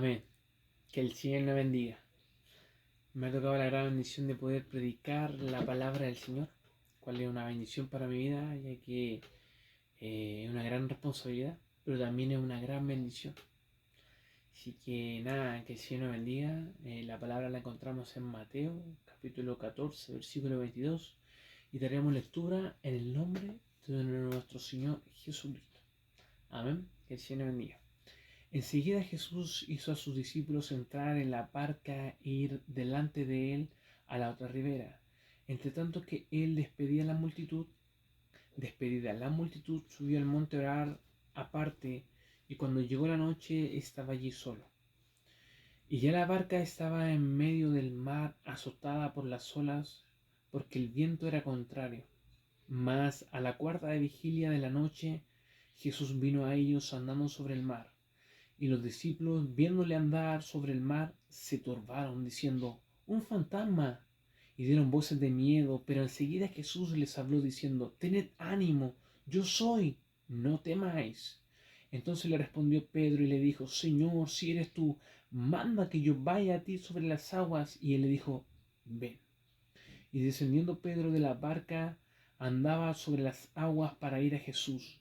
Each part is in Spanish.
Amén. Que el Señor nos bendiga. Me ha tocado la gran bendición de poder predicar la palabra del Señor, cual es una bendición para mi vida, ya que es una gran responsabilidad, pero también es una gran bendición. Así que nada, que el Señor nos bendiga. La palabra la encontramos en Mateo, capítulo 14, versículo 22, y daremos lectura en el nombre de nuestro Señor Jesucristo. Amén. Que el Señor nos bendiga. Enseguida Jesús hizo a sus discípulos entrar en la barca e ir delante de él a la otra ribera. Entre tanto que él despedida la multitud subió al monte a orar aparte, y cuando llegó la noche estaba allí solo. Y ya la barca estaba en medio del mar, azotada por las olas, porque el viento era contrario. Mas a la cuarta de vigilia de la noche Jesús vino a ellos andando sobre el mar. Y los discípulos, viéndole andar sobre el mar, se turbaron, diciendo: ¡Un fantasma! Y dieron voces de miedo, pero enseguida Jesús les habló diciendo: Tened ánimo, yo soy, no temáis. Entonces le respondió Pedro y le dijo: Señor, si eres tú, manda que yo vaya a ti sobre las aguas. Y él le dijo: Ven. Y descendiendo Pedro de la barca, andaba sobre las aguas para ir a Jesús.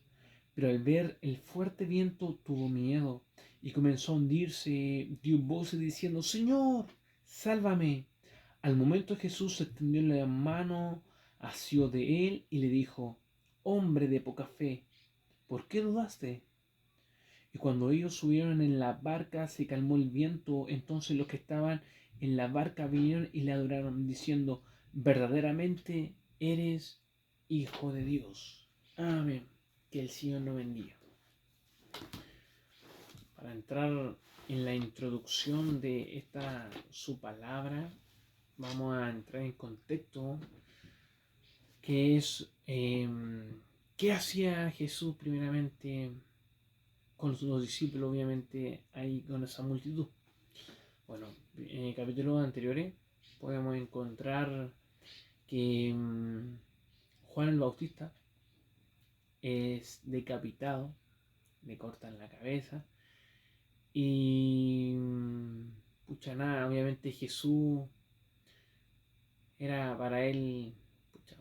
Pero al ver el fuerte viento tuvo miedo y comenzó a hundirse. Dio voces diciendo: Señor, sálvame. Al momento Jesús extendió la mano, asió de él y le dijo: Hombre de poca fe, ¿por qué dudaste? Y cuando ellos subieron en la barca, se calmó el viento. Entonces los que estaban en la barca vinieron y le adoraron, diciendo: verdaderamente eres Hijo de Dios. Amén. Que el Señor nos bendiga. Para entrar en la introducción de esta su palabra, vamos a entrar en contexto, que es qué hacía Jesús primeramente con los discípulos, obviamente ahí con esa multitud. Bueno, en capítulos anteriores podemos encontrar que Juan el Bautista es decapitado, le cortan la cabeza y pucha nada, obviamente Jesús era para él, pucha,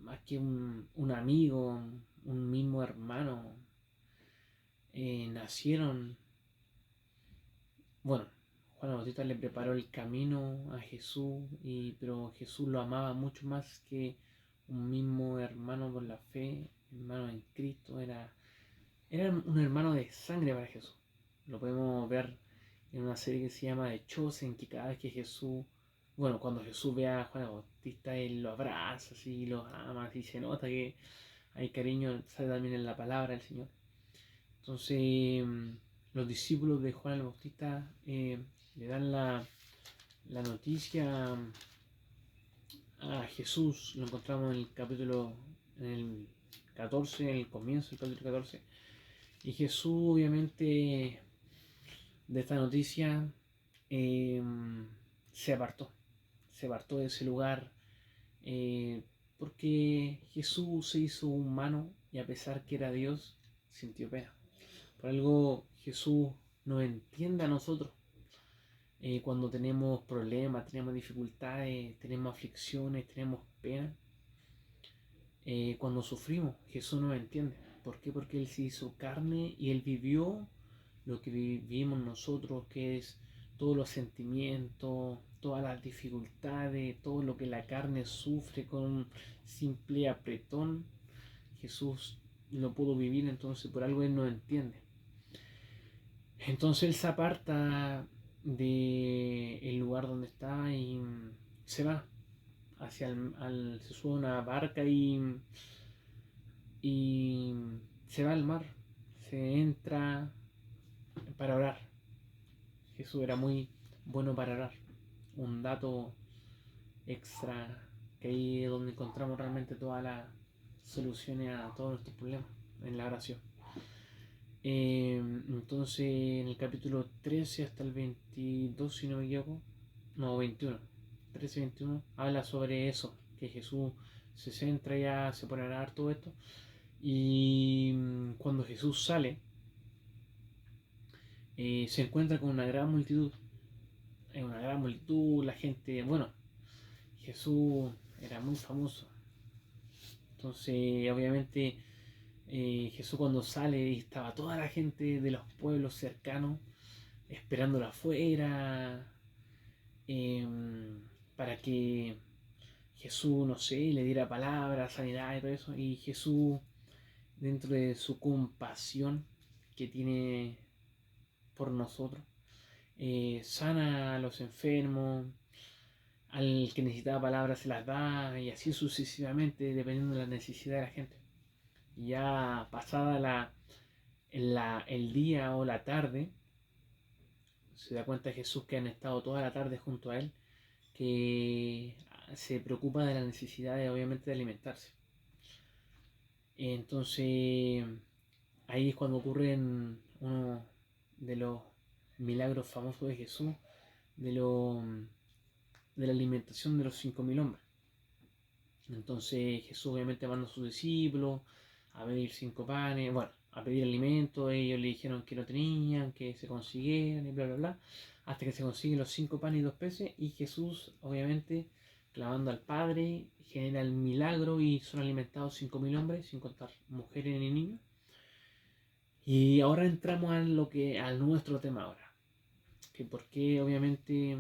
más que un amigo, un mismo hermano. Nacieron, bueno, Juan el Bautista le preparó el camino a Jesús, pero Jesús lo amaba mucho más que un mismo hermano por la fe, hermano en Cristo. Era un hermano de sangre para Jesús. Lo podemos ver en una serie que se llama The Chosen, que cada vez que Jesús, bueno, cuando Jesús ve a Juan el Bautista, él lo abraza, así, lo ama, y se nota que hay cariño, sale también en la palabra del Señor. Entonces, los discípulos de Juan el Bautista le dan la noticia a Jesús. Lo encontramos en el capítulo, en el 14, en el comienzo del capítulo 14. Y Jesús, obviamente, de esta noticia se apartó. Se apartó de ese lugar porque Jesús se hizo humano y, a pesar que era Dios, sintió pena. Por algo Jesús nos entiende a nosotros cuando tenemos problemas, tenemos dificultades, tenemos aflicciones, tenemos pena. Cuando sufrimos, Jesús nos entiende. ¿Por qué? Porque Él se hizo carne y Él vivió lo que vivimos nosotros, que es todos los sentimientos, todas las dificultades, todo lo que la carne sufre con un simple apretón. Jesús lo pudo vivir, entonces por algo Él nos entiende. Entonces Él se aparta del lugar donde está y se va hacia se sube a una barca y se va al mar, se entra para orar. Jesús era muy bueno para orar. Un dato extra, que ahí es donde encontramos realmente todas las soluciones a todos nuestros problemas, en la oración. Entonces, en el capítulo 13 hasta el 22, si no me equivoco, no, 21, 13 y 21, habla sobre eso, que Jesús se centra, ya se pone a orar todo esto. Y cuando Jesús sale, se encuentra con una gran multitud. Es una gran multitud, la gente, bueno, Jesús era muy famoso. Entonces, obviamente, Jesús cuando sale estaba toda la gente de los pueblos cercanos esperándolo afuera, para que Jesús, no sé, le diera palabras, sanidad y todo eso. Y Jesús, dentro de su compasión que tiene por nosotros, sana a los enfermos, al que necesitaba palabras se las da, y así sucesivamente, dependiendo de la necesidad de la gente. Y ya pasada el día o la tarde, se da cuenta Jesús que han estado toda la tarde junto a él, que se preocupa de la necesidad de, obviamente, de alimentarse. Entonces, ahí es cuando ocurren uno de los milagros famosos de Jesús, de, lo, de la alimentación de los 5.000 hombres. Entonces Jesús obviamente manda a sus discípulos a pedir 5 panes, bueno, a pedir alimento. Ellos le dijeron que no tenían, que se consiguieran y bla, bla, bla, hasta que se consiguen los 5 panes y 2 peces, y Jesús, obviamente, clamando al Padre, genera el milagro y son alimentados 5.000 hombres, sin contar mujeres ni niños. Y ahora entramos a nuestro tema ahora, que por qué obviamente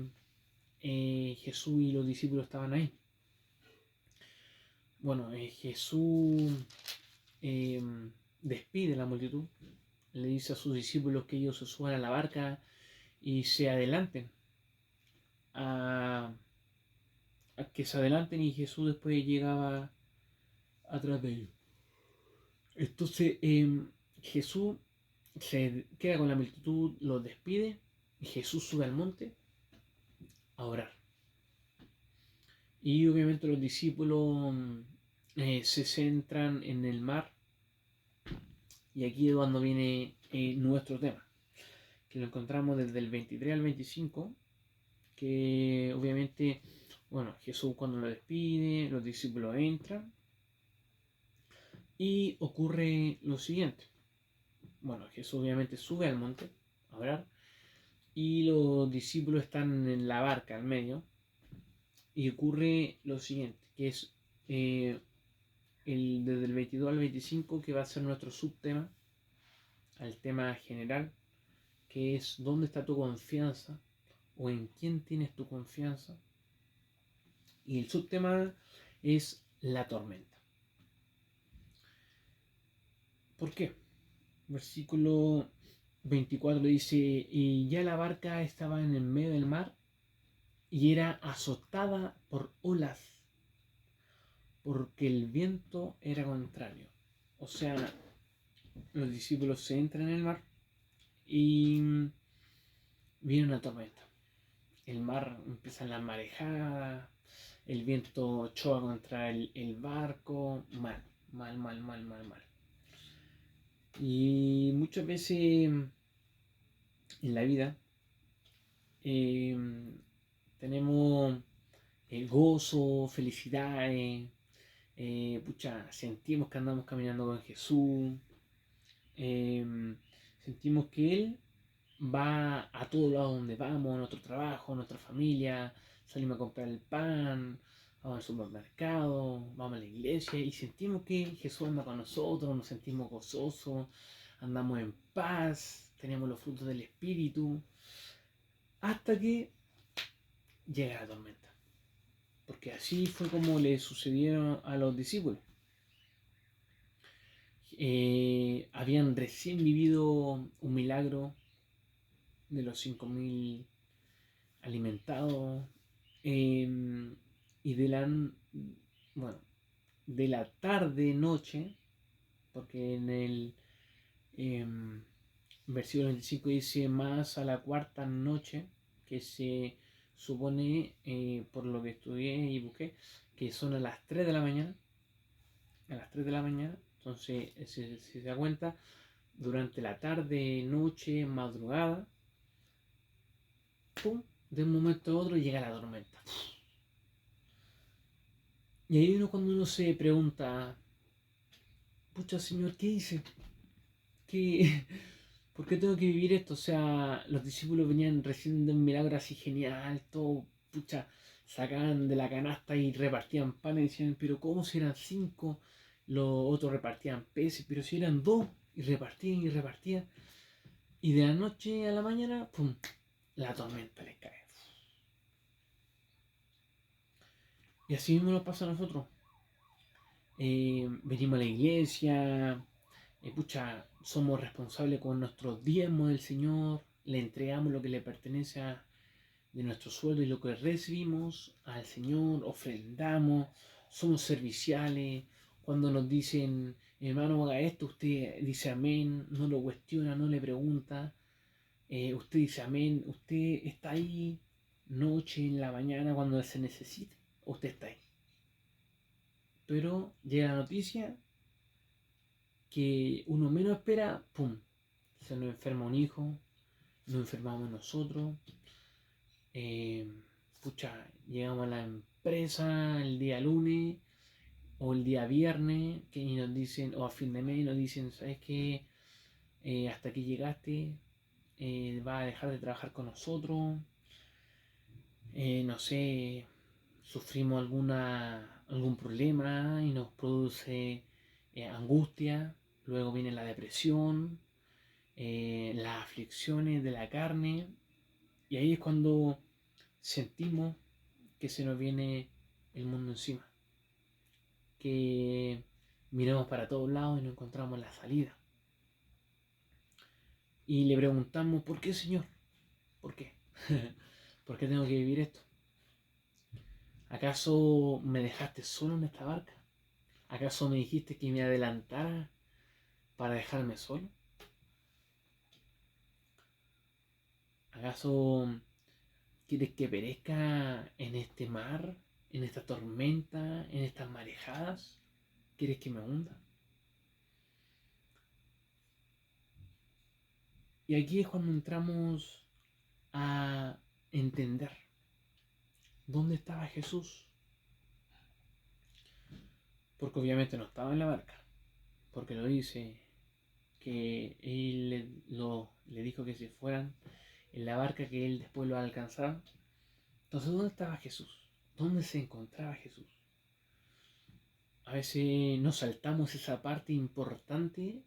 Jesús y los discípulos estaban ahí. Bueno, Jesús eh, despide a la multitud, le dice a sus discípulos que ellos se suban a la barca y se adelanten, a, a que se adelanten, y Jesús después llegaba atrás de ellos. Entonces Jesús se queda con la multitud, los despide, y Jesús sube al monte a orar. Y obviamente los discípulos se centran en el mar, y aquí es cuando viene nuestro tema, que lo encontramos desde el 23 al 25, que obviamente, bueno, Jesús cuando lo despide, los discípulos entran, y ocurre lo siguiente. Bueno, Jesús obviamente sube al monte a orar, y los discípulos están en la barca al medio, y ocurre lo siguiente, que es desde el 22 al 25, que va a ser nuestro subtema, al tema general, que es ¿dónde está tu confianza? ¿O en quién tienes tu confianza? Y el subtema es la tormenta. ¿Por qué? Versículo 24 dice, y ya la barca estaba en el medio del mar y era azotada por olas, porque el viento era contrario. O sea, los discípulos se entran en el mar y viene una tormenta. El mar empieza la marejada, el viento choca contra el barco, mal. Y muchas veces en la vida eh, tenemos gozo, felicidad, sentimos que andamos caminando con Jesús, eh, sentimos que Él va a todos lados donde vamos, a nuestro trabajo, a nuestra familia, salimos a comprar el pan, vamos al supermercado, vamos a la iglesia, y sentimos que Jesús anda con nosotros, nos sentimos gozosos, andamos en paz, tenemos los frutos del Espíritu, hasta que llega la tormenta. Porque así fue como le sucedieron a los discípulos. Habían recién vivido un milagro de los 5.000 alimentados, y bueno, de la tarde noche, porque en el versículo 25 dice más a la cuarta noche, que se supone, por lo que estudié y busqué, que son a las 3 de la mañana. A las 3 de la mañana. Entonces, si se da cuenta, durante la tarde, noche, madrugada, ¡pum!, de un momento a otro llega la tormenta. Y ahí cuando uno se pregunta, pucha, Señor, ¿qué hice? ¿Qué? ¿Por qué tengo que vivir esto? O sea, los discípulos venían recién de un milagro así genial, todo, pucha, sacaban de la canasta y repartían pan y decían, pero ¿cómo si eran cinco? Los otros repartían peces, pero si eran dos, y repartían y repartían. Y de la noche a la mañana, ¡pum! La tormenta les cae. Y así mismo nos pasa a nosotros. Venimos a la iglesia, pucha, somos responsables con nuestros diezmos del Señor, le entregamos lo que le pertenece de nuestro sueldo y lo que recibimos al Señor, ofrendamos, somos serviciales. Cuando nos dicen, hermano, haga esto, usted dice amén, no lo cuestiona, no le pregunta. Usted dice amén, usted está ahí noche, en la mañana, cuando se necesite, usted está ahí. Pero llega la noticia que uno menos espera, ¡pum! Se nos enferma un hijo, nos enfermamos nosotros, eh, pucha, llegamos a la empresa el día lunes o el día viernes y nos dicen, o a fin de mes nos dicen, ¿sabes qué? Hasta aquí llegaste, vas a dejar de trabajar con nosotros, no sé, sufrimos algún problema y nos produce angustia, luego viene la depresión, las aflicciones de la carne, y ahí es cuando sentimos que se nos viene el mundo encima, que miramos para todos lados y no encontramos la salida. Y le preguntamos, ¿por qué, Señor? ¿Por qué? ¿Por qué tengo que vivir esto? ¿Acaso me dejaste solo en esta barca? ¿Acaso me dijiste que me adelantara para dejarme solo? ¿Acaso quieres que perezca en este mar, en esta tormenta, en estas marejadas? ¿Quieres que me hunda? Y aquí es cuando entramos a entender dónde estaba Jesús. Porque obviamente no estaba en la barca. Porque lo dice que él le dijo que se fueran en la barca, que él después lo alcanzara. Entonces, ¿dónde estaba Jesús? ¿Dónde se encontraba Jesús? A veces nos saltamos esa parte importante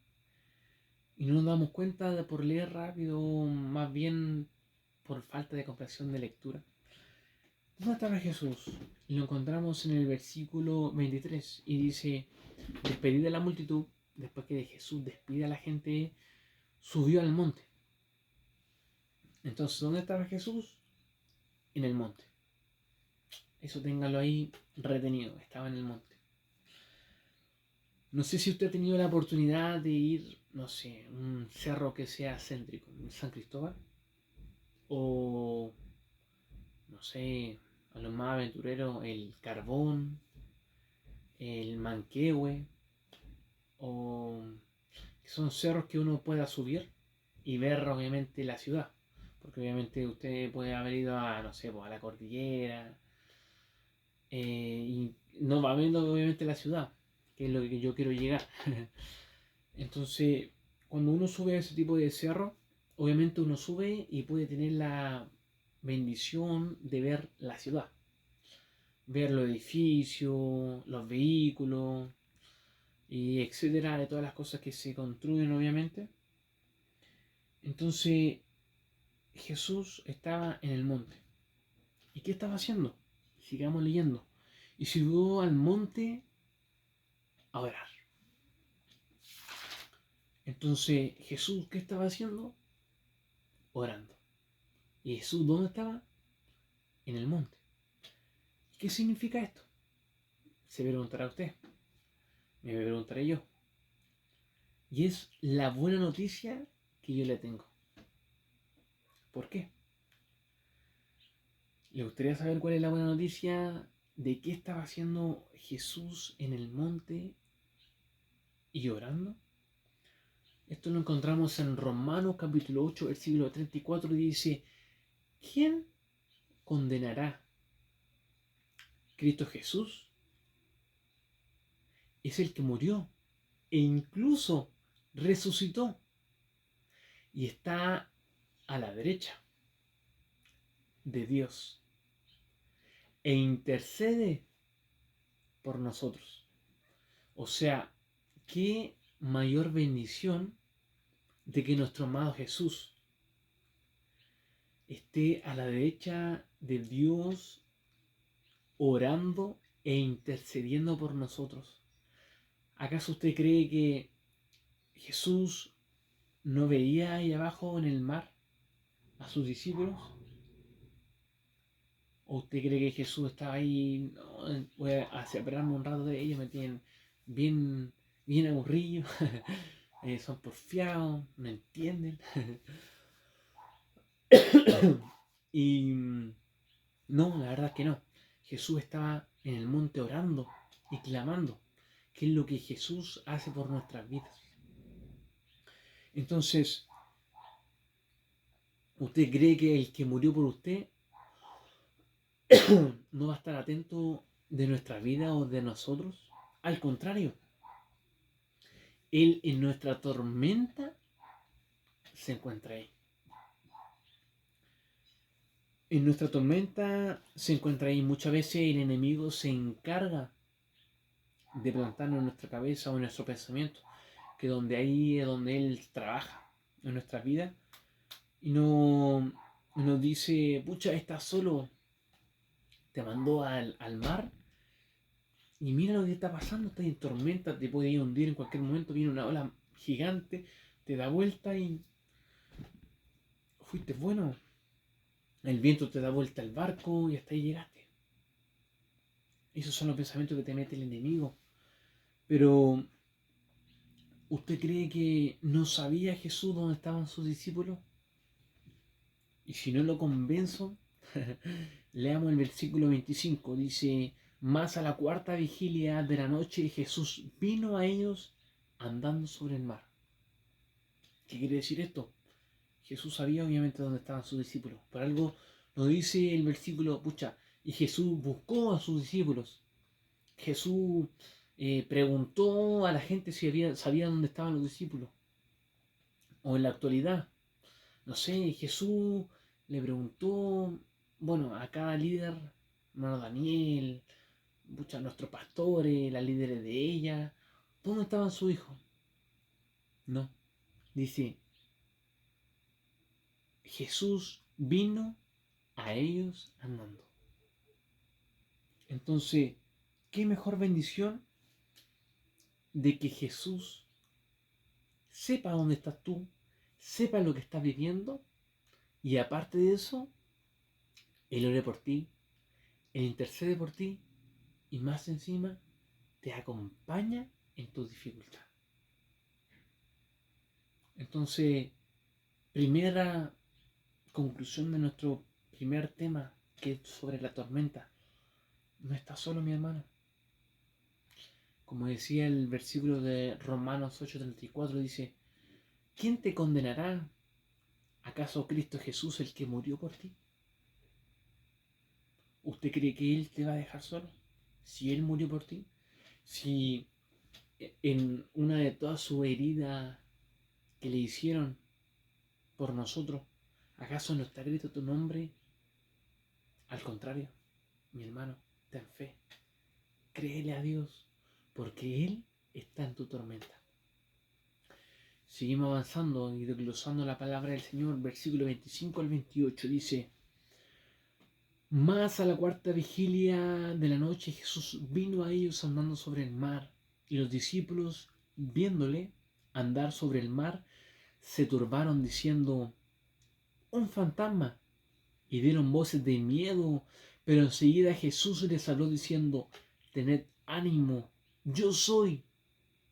y no nos damos cuenta de por leer rápido, más bien por falta de comprensión de lectura. ¿Dónde estaba Jesús? Lo encontramos en el versículo 23 y dice, despedida la multitud, después que Jesús despide a la gente, subió al monte. Entonces, ¿dónde estaba Jesús? En el monte. Eso téngalo ahí retenido, estaba en el monte. No sé si usted ha tenido la oportunidad de ir, no sé, un cerro que sea céntrico, San Cristóbal, o, no sé, a los más aventureros, el Carbón, el Manquehue, o que son cerros que uno pueda subir y ver obviamente la ciudad. Porque obviamente usted puede haber ido a, no sé, pues, a la cordillera y no va viendo obviamente la ciudad, que es lo que yo quiero llegar. Entonces, cuando uno sube a ese tipo de cerro, obviamente uno sube y puede tener la bendición de ver la ciudad, ver los edificios, los vehículos, y etcétera, de todas las cosas que se construyen, obviamente. Entonces, Jesús estaba en el monte. ¿Y qué estaba haciendo? Sigamos leyendo. Y subió al monte a orar. Entonces, Jesús, ¿qué estaba haciendo? Orando. ¿Y Jesús dónde estaba? En el monte. ¿Qué significa esto? Se preguntará usted. Me preguntaré yo. Y es la buena noticia que yo le tengo. ¿Por qué? ¿Le gustaría saber cuál es la buena noticia de qué estaba haciendo Jesús en el monte y orando? Esto lo encontramos en Romanos capítulo 8, versículo 34, y dice, ¿quién condenará? Cristo Jesús es el que murió e incluso resucitó y está a la derecha de Dios e intercede por nosotros. O sea, qué mayor bendición de que nuestro amado Jesús esté a la derecha de Dios orando e intercediendo por nosotros. ¿Acaso usted cree que Jesús no veía ahí abajo en el mar a sus discípulos? ¿O usted cree que Jesús estaba ahí, no, voy a separarme un rato de ellos, me tienen bien, bien aburrido, son porfiados, no entienden? Y no, la verdad es que no. Jesús estaba en el monte orando y clamando, que es lo que Jesús hace por nuestras vidas. Entonces, ¿usted cree que el que murió por usted no va a estar atento de nuestra vida o de nosotros? Al contrario, Él en nuestra tormenta se encuentra ahí. En nuestra tormenta se encuentra ahí. Muchas veces el enemigo se encarga de plantarnos en nuestra cabeza o en nuestro pensamiento, que donde ahí es donde Él trabaja en nuestra vida y no nos dice, pucha, estás solo, te mandó al mar y mira lo que está pasando, estás en tormenta, te puede ir a hundir en cualquier momento, viene una ola gigante, te da vuelta y fuiste bueno, el viento te da vuelta al barco y hasta ahí llegaste. Esos son los pensamientos que te mete el enemigo. Pero, ¿usted cree que no sabía Jesús dónde estaban sus discípulos? Y si no lo convenzo, leamos el versículo 25. Dice, más a la cuarta vigilia de la noche Jesús vino a ellos andando sobre el mar. ¿Qué quiere decir esto? Jesús sabía obviamente dónde estaban sus discípulos. Por algo nos dice el versículo, pucha, y Jesús buscó a sus discípulos. Jesús preguntó a la gente si sabía dónde estaban los discípulos. O en la actualidad, no sé, Jesús le preguntó, bueno, a cada líder, hermano Daniel, muchos nuestros pastores, las líderes de ella, ¿dónde estaban sus hijos? No, dice, Jesús vino a ellos andando. Entonces, ¿qué mejor bendición de que Jesús sepa dónde estás tú, sepa lo que estás viviendo y aparte de eso, Él ore por ti, Él intercede por ti y más encima te acompaña en tu dificultad? Entonces, primera conclusión de nuestro primer tema, que es sobre la tormenta. No estás solo, mi hermano. Como decía el versículo de Romanos 8:34, dice, ¿quién te condenará? ¿Acaso Cristo Jesús el que murió por ti? ¿Usted cree que Él te va a dejar solo? Si Él murió por ti, si en una de todas sus heridas que le hicieron por nosotros, ¿acaso no está escrito tu nombre? Al contrario, mi hermano, ten fe, créele a Dios, porque Él está en tu tormenta. Seguimos avanzando y desglosando la palabra del Señor, versículo 25 al 28, dice, más a la cuarta vigilia de la noche Jesús vino a ellos andando sobre el mar, y los discípulos, viéndole andar sobre el mar, se turbaron diciendo, un fantasma, y dieron voces de miedo, pero enseguida Jesús les habló diciendo, tened ánimo, yo soy,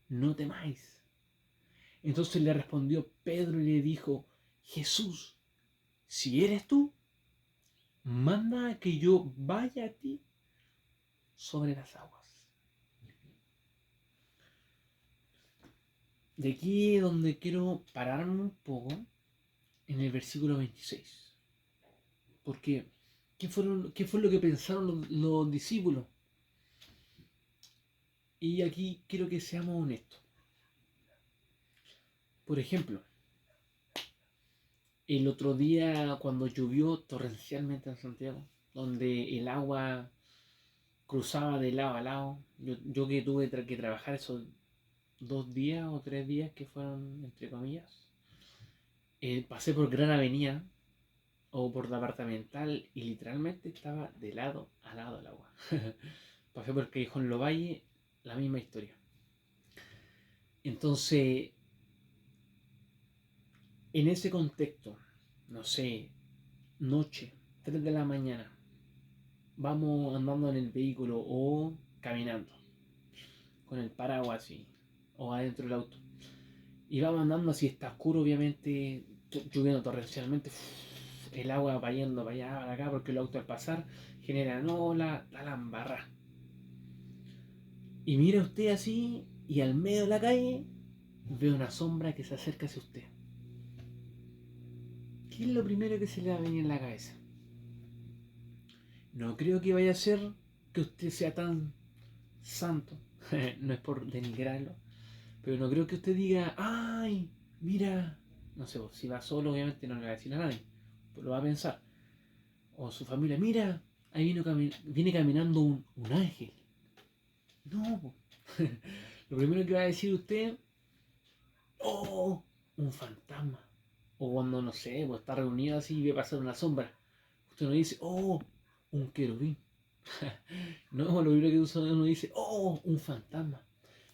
no temáis. Entonces le respondió Pedro y le dijo, Jesús, si eres tú, manda que yo vaya a ti sobre las aguas. De aquí es donde quiero pararme un poco en el versículo 26. Porque, ¿qué fue lo que pensaron los discípulos? Y aquí quiero que seamos honestos. Por ejemplo, el otro día cuando llovió torrencialmente en Santiago, donde el agua cruzaba de lado a lado. Yo que tuve que trabajar esos 2 días o 3 días que fueron, entre comillas, pasé por Gran Avenida o por la Departamental y literalmente estaba de lado a lado el agua. Pasé por Callejón Lovalle, la misma historia. Entonces, en ese contexto, no sé, noche, 3 de la mañana, vamos andando en el vehículo o caminando, con el paraguas así, o adentro del auto. Y vamos andando, si está oscuro, obviamente, lloviendo torrencialmente, el agua va yendo para allá, para acá, porque el auto al pasar genera, no, la lambarra. Y mira usted así, y al medio de la calle, ve una sombra que se acerca hacia usted. ¿Qué es lo primero que se le va a venir en la cabeza? No creo que vaya a ser que usted sea tan santo, no es por denigrarlo, pero no creo que usted diga, ay, mira, no sé, si va solo obviamente no le va a decir a nadie, pero lo va a pensar. O su familia, mira, ahí viene caminando un ángel. No, po. Lo primero que va a decir usted, oh, un fantasma. O cuando, no sé, pues está reunido así y ve pasar una sombra. Usted no dice, oh, un querubín. No, lo primero que uno dice, oh, un fantasma.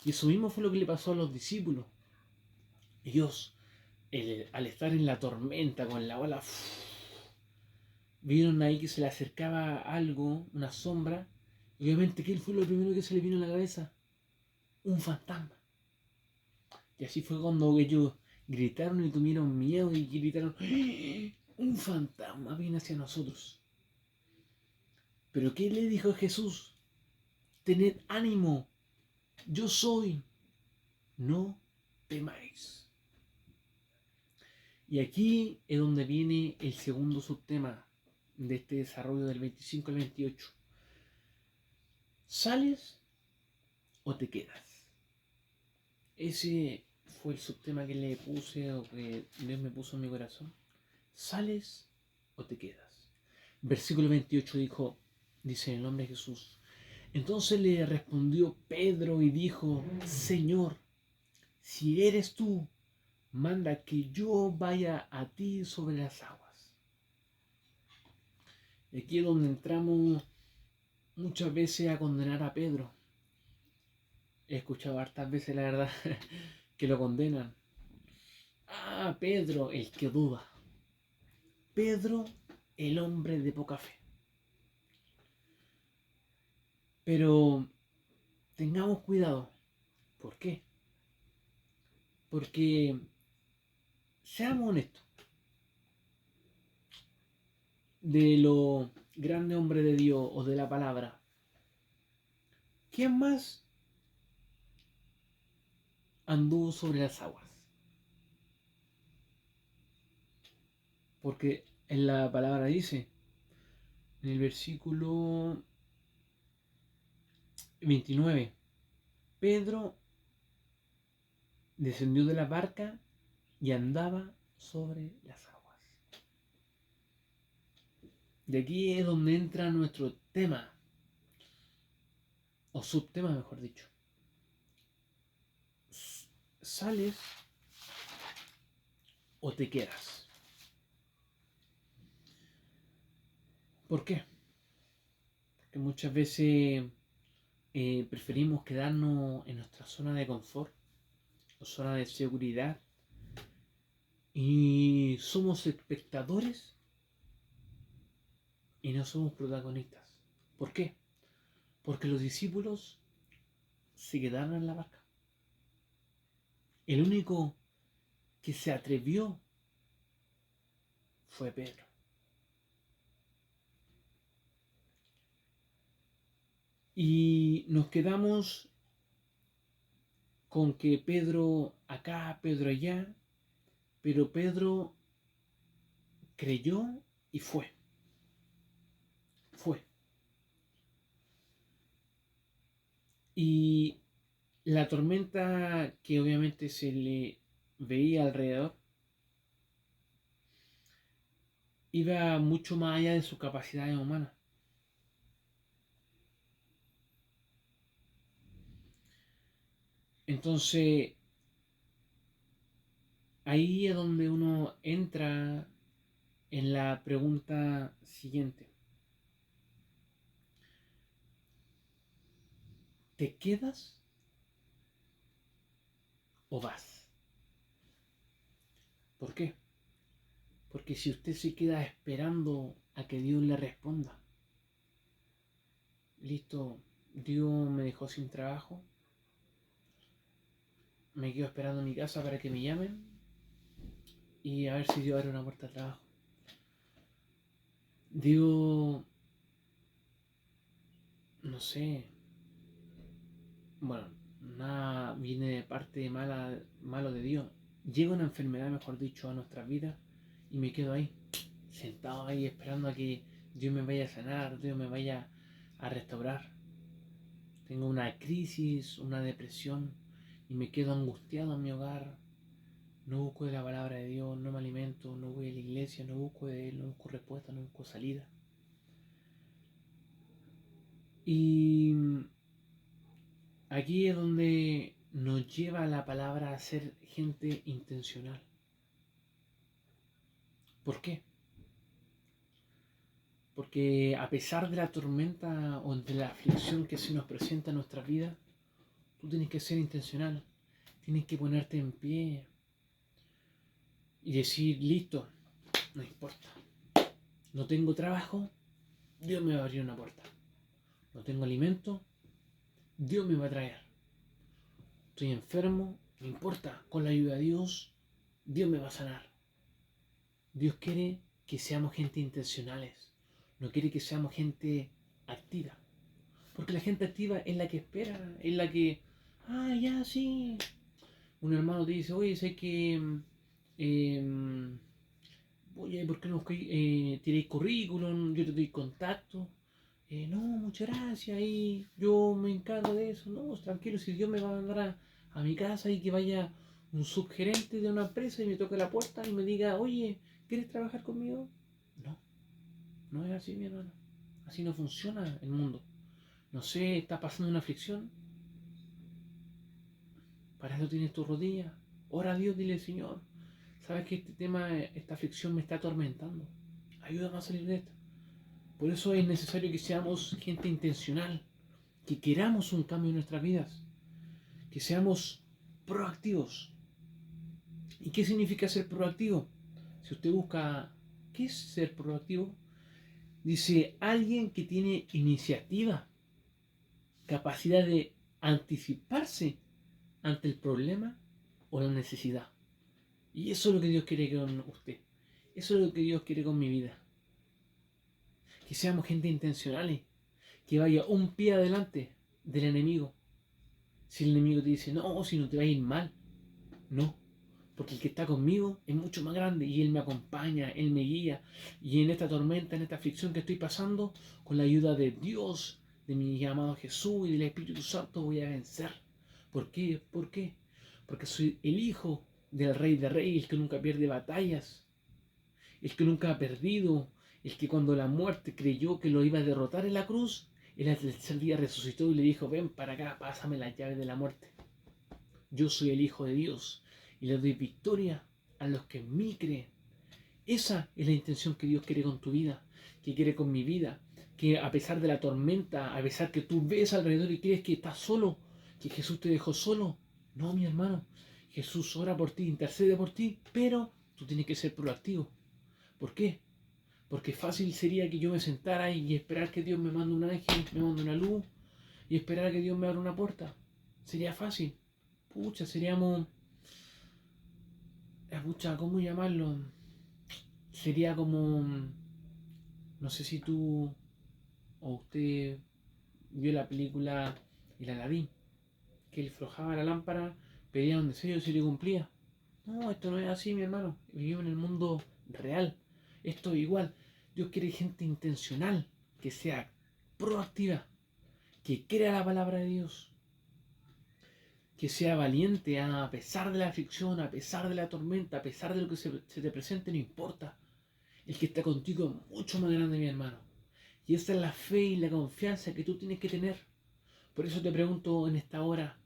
Y eso mismo fue lo que le pasó a los discípulos. Ellos, al estar en la tormenta con la ola, vieron ahí que se le acercaba algo, una sombra. Y obviamente, ¿qué fue lo primero que se le vino a la cabeza? Un fantasma. Y así fue cuando ellos gritaron y tuvieron miedo y gritaron, ¡ah! Un fantasma viene hacia nosotros. Pero ¿qué le dijo Jesús? Tened ánimo, yo soy, no temáis. Y aquí es donde viene el segundo subtema de este desarrollo del 25 al 28. ¿Sales o te quedas? Ese fue el subtema que le puse o que Dios me puso en mi corazón. ¿Sales o te quedas? Versículo 28 dice en el nombre de Jesús. Entonces le respondió Pedro y dijo, Señor, si eres tú, manda que yo vaya a ti sobre las aguas. Y aquí es donde entramos muchas veces a condenar a Pedro. He escuchado hartas veces, la verdad, que lo condenan. Ah, Pedro, el que duda. Pedro, el hombre de poca fe. Pero tengamos cuidado. ¿Por qué? Porque, seamos honestos, de lo grande hombre de Dios o de la palabra, ¿quién más anduvo sobre las aguas? Porque en la palabra dice, en el versículo 29, Pedro descendió de la barca y andaba sobre las aguas. De aquí es donde entra nuestro tema, o subtema mejor dicho. ¿Sales o te quedas? ¿Por qué? Porque muchas veces preferimos quedarnos en nuestra zona de confort o zona de seguridad y somos espectadores y no somos protagonistas. ¿Por qué? Porque los discípulos se quedaron en la barca. El único que se atrevió fue Pedro. Y nos quedamos con que Pedro acá, Pedro allá, pero Pedro creyó y fue. Fue. Y la tormenta que obviamente se le veía alrededor iba mucho más allá de sus capacidades humanas. Entonces, ahí es donde uno entra en la pregunta siguiente. ¿Te quedas o vas? ¿Por qué? Porque si usted se queda esperando a que Dios le responda, listo, Dios me dejó sin trabajo, me quedo esperando en mi casa para que me llamen y a ver si Dios abre una puerta de trabajo. Dios, no sé, bueno, nada viene de parte malo de Dios. Llega una enfermedad, mejor dicho, a nuestras vidas y me quedo ahí, sentado ahí esperando a que Dios me vaya a sanar, Dios me vaya a restaurar. Tengo una crisis, una depresión y me quedo angustiado en mi hogar. No busco de la palabra de Dios, no me alimento, no voy a la iglesia, no busco de Él, no busco respuesta, no busco salida. Y aquí es donde nos lleva la palabra a ser gente intencional. ¿Por qué? Porque a pesar de la tormenta o de la aflicción que se nos presenta en nuestra vida, tú tienes que ser intencional. Tienes que ponerte en pie y decir, listo, no importa. No tengo trabajo, Dios me va a abrir una puerta. No tengo alimento, Dios me va a traer. Estoy enfermo, no importa. Con la ayuda de Dios, Dios me va a sanar. Dios quiere que seamos gente intencionales. No quiere que seamos gente activa. Porque la gente activa es la que espera, es la que, ya, sí. Un hermano te dice, oye, sé que, oye, ¿por qué no tiréis currículum? Yo te doy contacto. No, muchas gracias, y yo me encargo de eso. No, tranquilo, si Dios me va a mandar a mi casa y que vaya un subgerente de una empresa y me toque la puerta y me diga, oye, ¿quieres trabajar conmigo? No, no es así, mi hermano. Así no funciona el mundo. No sé, está pasando una aflicción. Para eso tienes tu rodilla. Ora a Dios, dile, Señor, sabes que este tema, esta aflicción me está atormentando. Ayúdame a salir de esto. Por eso es necesario que seamos gente intencional, que queramos un cambio en nuestras vidas, que seamos proactivos. ¿Y qué significa ser proactivo? Si usted busca qué es ser proactivo, dice alguien que tiene iniciativa, capacidad de anticiparse ante el problema o la necesidad. Y eso es lo que Dios quiere con usted. Eso es lo que Dios quiere con mi vida. Que seamos gente intencionales, que vaya un pie adelante del enemigo. Si el enemigo te dice, no, si no te va a ir mal, no. Porque el que está conmigo es mucho más grande y Él me acompaña, Él me guía. Y en esta tormenta, en esta aflicción que estoy pasando, con la ayuda de Dios, de mi amado Jesús y del Espíritu Santo, voy a vencer. ¿Por qué? ¿Por qué? Porque soy el hijo del Rey de Reyes, el que nunca pierde batallas, el que nunca ha perdido, el que cuando la muerte creyó que lo iba a derrotar en la cruz, él al tercer día resucitó y le dijo, ven para acá, pásame la llave de la muerte. Yo soy el Hijo de Dios y le doy victoria a los que en mí creen. Esa es la intención que Dios quiere con tu vida, que quiere con mi vida, que a pesar de la tormenta, a pesar que tú ves alrededor y crees que estás solo, que Jesús te dejó solo, no, mi hermano, Jesús ora por ti, intercede por ti, pero tú tienes que ser proactivo. ¿Por qué? Porque fácil sería que yo me sentara y esperar que Dios me mande un ángel, me mande una luz y esperar a que Dios me abra una puerta. Sería fácil. Pucha, seríamos... Pucha, ¿cómo llamarlo? Sería como... No sé si tú o usted vio la película El Aladín, que él flojaba la lámpara, pedía un deseo y se le cumplía. No, esto no es así, mi hermano. Vivimos en el mundo real. Esto es igual. Dios quiere gente intencional, que sea proactiva, que crea la palabra de Dios, que sea valiente a pesar de la aflicción, a pesar de la tormenta, a pesar de lo que se te presente, no importa. El que está contigo es mucho más grande, mi hermano. Y esa es la fe y la confianza que tú tienes que tener. Por eso te pregunto en esta hora,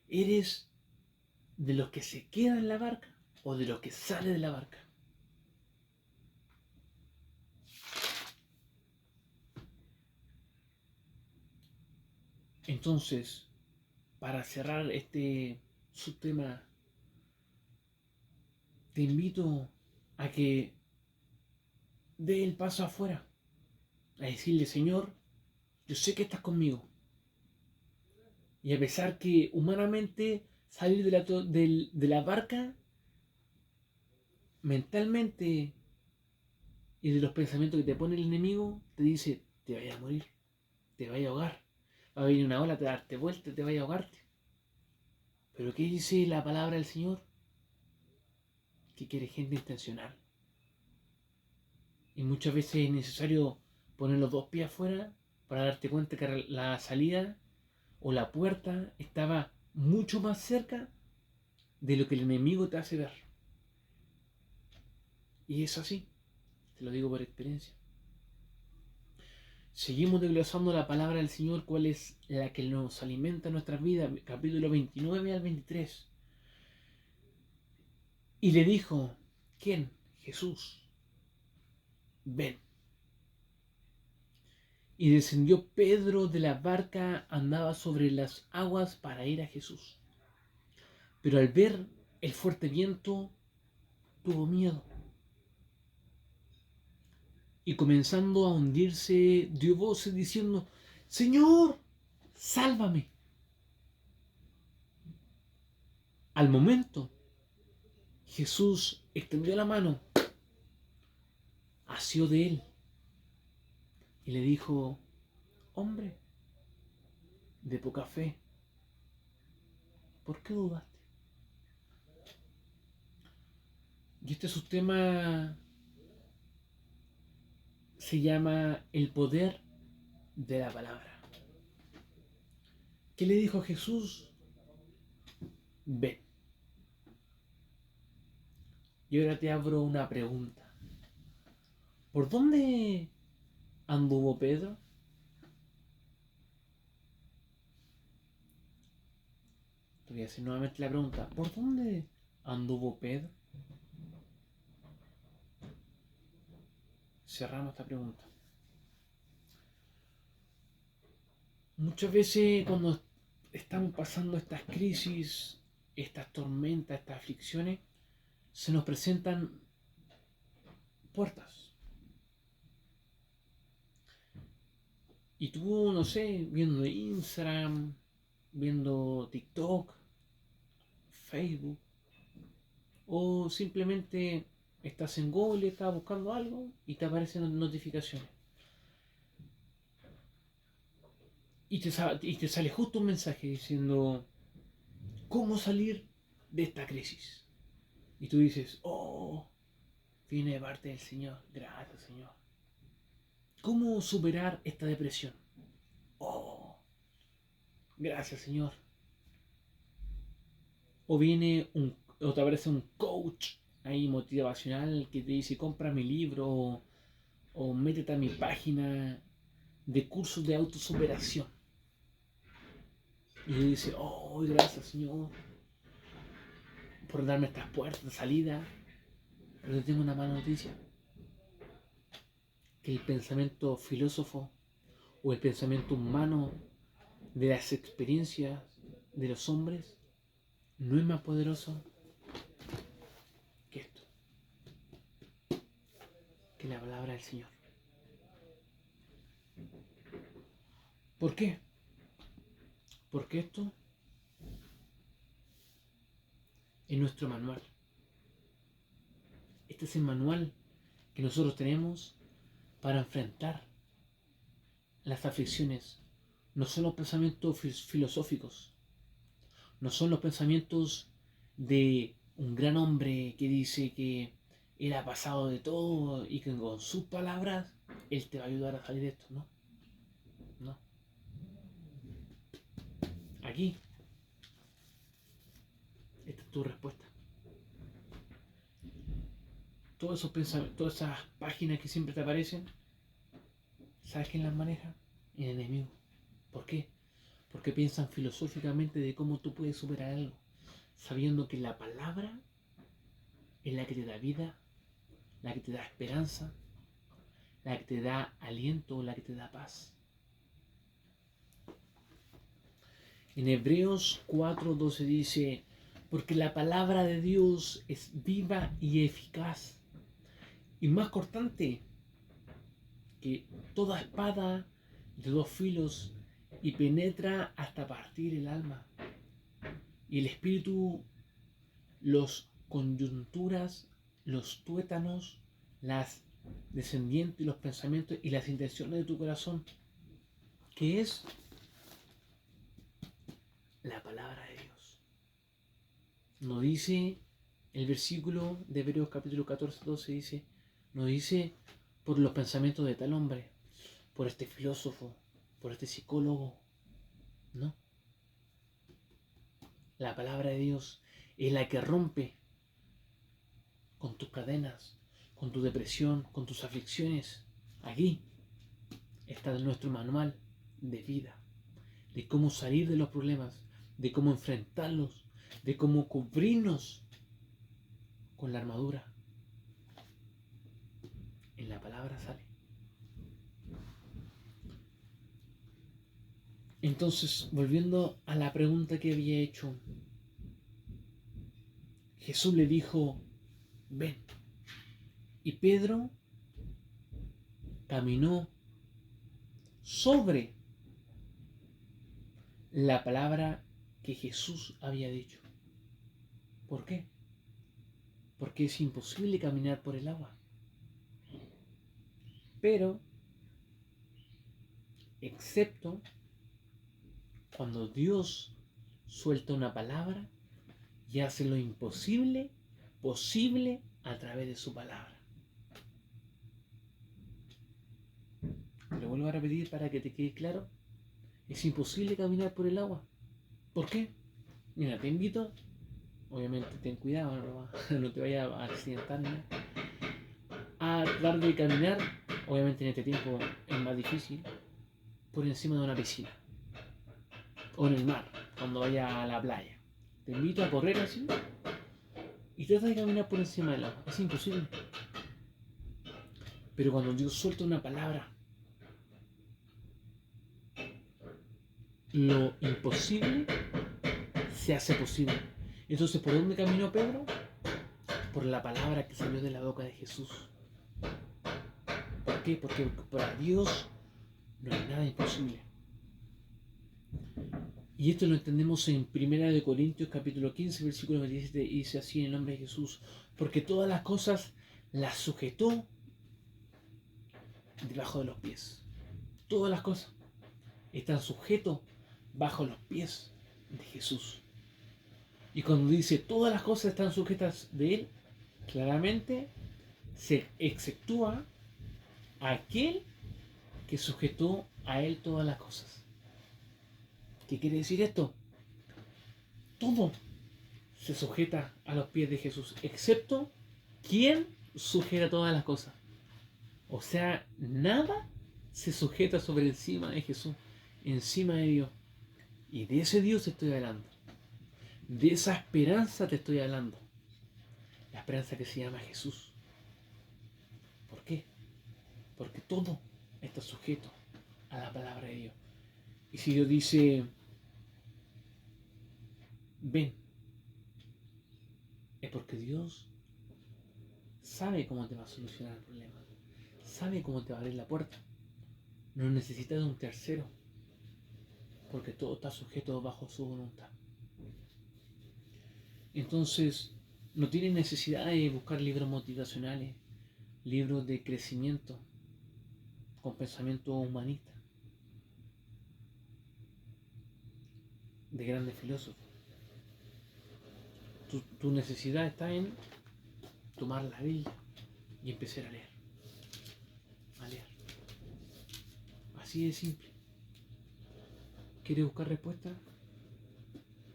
¿eres de los que se quedan en la barca o de los que salen de la barca? Entonces, para cerrar este subtema, te invito a que dé el paso afuera, a decirle, Señor, yo sé que estás conmigo. Y a pesar que humanamente salir de la barca, mentalmente y de los pensamientos que te pone el enemigo, te dice, te vayas a morir, te vayas a ahogar. Va a venir una ola, te va a darte vuelta, te vayas a ahogarte. Pero ¿qué dice la palabra del Señor? Que quiere gente intencional. Y muchas veces es necesario poner los dos pies afuera para darte cuenta que la salida o la puerta estaba mucho más cerca de lo que el enemigo te hace ver. Y es así, te lo digo por experiencia. Seguimos desglosando la palabra del Señor, cuál es la que nos alimenta en nuestras vidas, capítulo 29 al 23. Y le dijo, ¿quién? Jesús, ven. Y descendió Pedro de la barca, andaba sobre las aguas para ir a Jesús. Pero al ver el fuerte viento, tuvo miedo. Y comenzando a hundirse, dio voces diciendo, Señor, sálvame. Al momento, Jesús extendió la mano, asió de él y le dijo, hombre de poca fe, ¿por qué dudaste? Y este subtema se llama el poder de la palabra. ¿Qué le dijo Jesús? Ven. Y ahora te abro una pregunta. ¿Por dónde anduvo Pedro? Te voy a hacer nuevamente la pregunta. ¿Por dónde anduvo Pedro? Cerramos esta pregunta. Muchas veces cuando estamos pasando estas crisis, estas tormentas, estas aflicciones, se nos presentan puertas. Y tú, no sé, viendo Instagram, viendo TikTok, Facebook, o simplemente estás en Google, estás buscando algo y te aparecen notificaciones. Y te sale justo un mensaje diciendo, ¿cómo salir de esta crisis? Y tú dices, oh, viene de parte del Señor, gracias Señor. ¿Cómo superar esta depresión? Oh, gracias Señor. O te aparece un coach ahí motivacional que te dice, compra mi libro o métete a mi página de cursos de autosuperación. Y tú dices, oh, gracias Señor por darme estas puertas de salida. Pero te tengo una mala noticia. Que el pensamiento filósofo o el pensamiento humano de las experiencias de los hombres no es más poderoso que esto, que la palabra del Señor. ¿Por qué? Porque esto es nuestro manual. Este es el manual que nosotros tenemos para enfrentar las aflicciones. No son los pensamientos filosóficos, no son los pensamientos de un gran hombre que dice que él ha pasado de todo y que con sus palabras él te va a ayudar a salir de esto. No, no. Aquí, esta es tu respuesta. todos esos pensamientos, todas esas páginas que siempre te aparecen, ¿sabes quién las maneja? El enemigo. ¿Por qué? Porque piensan filosóficamente de cómo tú puedes superar algo, sabiendo que la palabra es la que te da vida, la que te da esperanza, la que te da aliento, la que te da paz. En Hebreos 4:12 dice, porque la palabra de Dios es viva y eficaz, y más cortante que toda espada de dos filos, y penetra hasta partir el alma y el espíritu, los coyunturas, los tuétanos, las descendientes, los pensamientos y las intenciones de tu corazón, que es la palabra de Dios. No dice el versículo de Hebreos capítulo 14:12, dice, no dice por los pensamientos de tal hombre, por este filósofo, por este psicólogo, no. La palabra de Dios es la que rompe con tus cadenas, con tu depresión, con tus aflicciones. Aquí está nuestro manual de vida, de cómo salir de los problemas, de cómo enfrentarlos, de cómo cubrirnos con la armadura. En la palabra sale. Entonces, volviendo a la pregunta que había hecho, Jesús le dijo, ven. Y Pedro caminó sobre la palabra que Jesús había dicho. ¿Por qué? Porque es imposible caminar por el agua. Pero, excepto cuando Dios suelta una palabra y hace lo imposible posible a través de su palabra. Lo vuelvo a repetir para que te quede claro. Es imposible caminar por el agua. ¿Por qué? Mira, te invito, obviamente ten cuidado, no te vayas a accidentar, ¿no? A tratar de caminar, obviamente en este tiempo es más difícil, por encima de una piscina. O en el mar, cuando vayas a la playa. Te invito a correr así y trata de caminar por encima del agua. Es imposible. Pero cuando Dios suelta una palabra, lo imposible se hace posible. Entonces, ¿por dónde caminó Pedro? Por la palabra que salió de la boca de Jesús. ¿Por qué? Porque para Dios no hay nada imposible. Y esto lo entendemos en 1 Corintios capítulo 15, versículo 27, y dice así en el nombre de Jesús, porque todas las cosas las sujetó debajo de los pies. Todas las cosas están sujetas bajo los pies de Jesús. Y cuando dice todas las cosas están sujetas de Él, claramente se exceptúa a aquel que sujetó a Él todas las cosas. ¿Qué quiere decir esto? Todo se sujeta a los pies de Jesús, excepto quien sujeta todas las cosas. O sea, nada se sujeta sobre encima de Jesús, encima de Dios. Y de ese Dios te estoy hablando. De esa esperanza te estoy hablando. La esperanza que se llama Jesús. ¿Por qué? Porque todo está sujeto a la palabra de Dios. Y si Dios dice, ven, es porque Dios sabe cómo te va a solucionar el problema. Sabe cómo te va a abrir la puerta. No necesita de un tercero. Porque todo está sujeto bajo su voluntad. Entonces, no tiene necesidad de buscar libros motivacionales, libros de crecimiento, con pensamiento humanista, de grandes filósofos. Tu necesidad está en tomar la Biblia y empezar a leer. A leer. Así de simple. ¿Quieres buscar respuesta?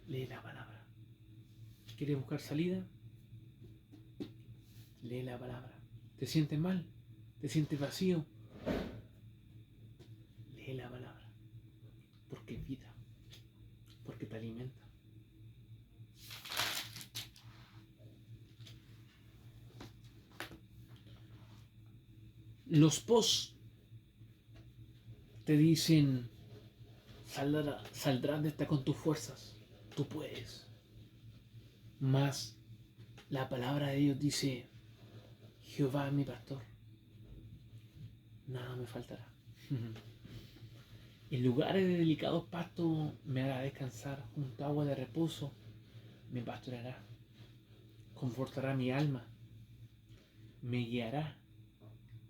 Lee la palabra. ¿Quieres buscar salida? lee la palabra. ¿Te sientes mal? ¿Te sientes vacío? Lee la palabra. Porque es vida. Porque te alimenta. Los posts te dicen, saldrás de esta con tus fuerzas. Tú puedes. Mas la palabra de Dios dice, Jehová es mi pastor. Nada me faltará. En lugares de delicados pastos me hará descansar, junto a agua de reposo me pastoreará, confortará mi alma, me guiará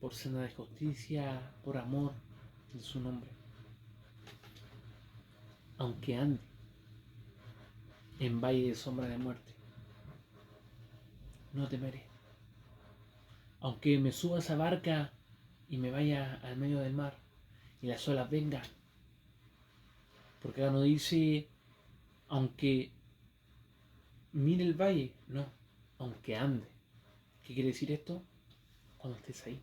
por senda de justicia, por amor de su nombre. Aunque ande en valle de sombra de muerte, no temeré. Aunque me suba a esa barca y me vaya al medio del mar y las olas vengan, porque acá no dice aunque mire el valle, no, aunque ande. ¿Qué quiere decir esto? Cuando estés ahí,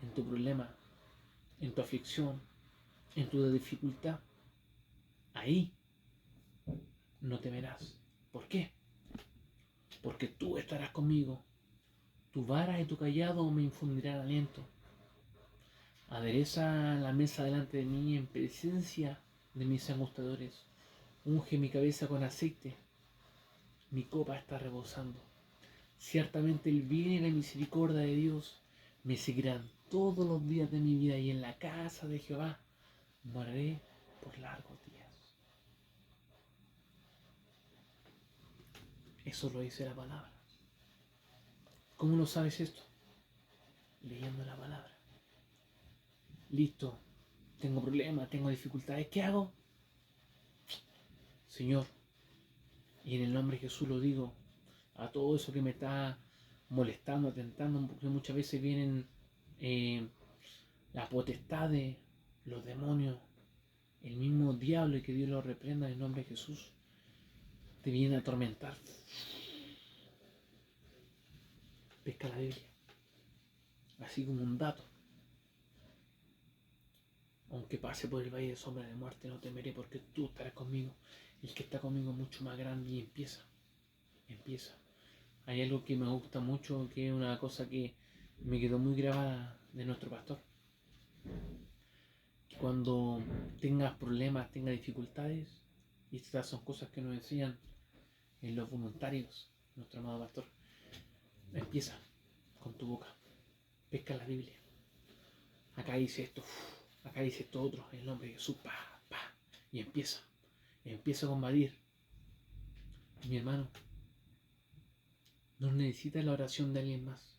en tu problema, en tu aflicción, en tu dificultad, ahí no temerás. ¿Por qué? Porque tú estarás conmigo. Tu vara y tu callado me infundirán aliento. Adereza la mesa delante de mí en presencia de mis angustiadores. Unge mi cabeza con aceite. Mi copa está rebosando. Ciertamente el bien y la misericordia de Dios me seguirán todos los días de mi vida, y en la casa de Jehová moraré por largos días. Eso lo dice la palabra. ¿Cómo lo sabes esto? Leyendo la palabra. Listo, tengo problemas, tengo dificultades, ¿qué hago? Señor, y en el nombre de Jesús lo digo, a todo eso que me está molestando, tentando, porque muchas veces vienen las potestades, los demonios, el mismo diablo, y que Dios lo reprenda en el nombre de Jesús, te vienen a atormentar. Pesca la Biblia, así como un dato. Aunque pase por el valle de sombra de muerte, no temeré, porque tú estarás conmigo. El que está conmigo es mucho más grande, y empieza. Hay algo que me gusta mucho, que es una cosa que me quedó muy grabada de nuestro pastor. Que cuando tengas problemas, tengas dificultades, y estas son cosas que nos enseñan en los voluntarios, nuestro amado pastor, empieza con tu boca, pesca la Biblia. Acá dice esto, acá dice esto otro, en el nombre de Jesús, y empieza a combatir. Mi hermano, no necesita la oración de alguien más.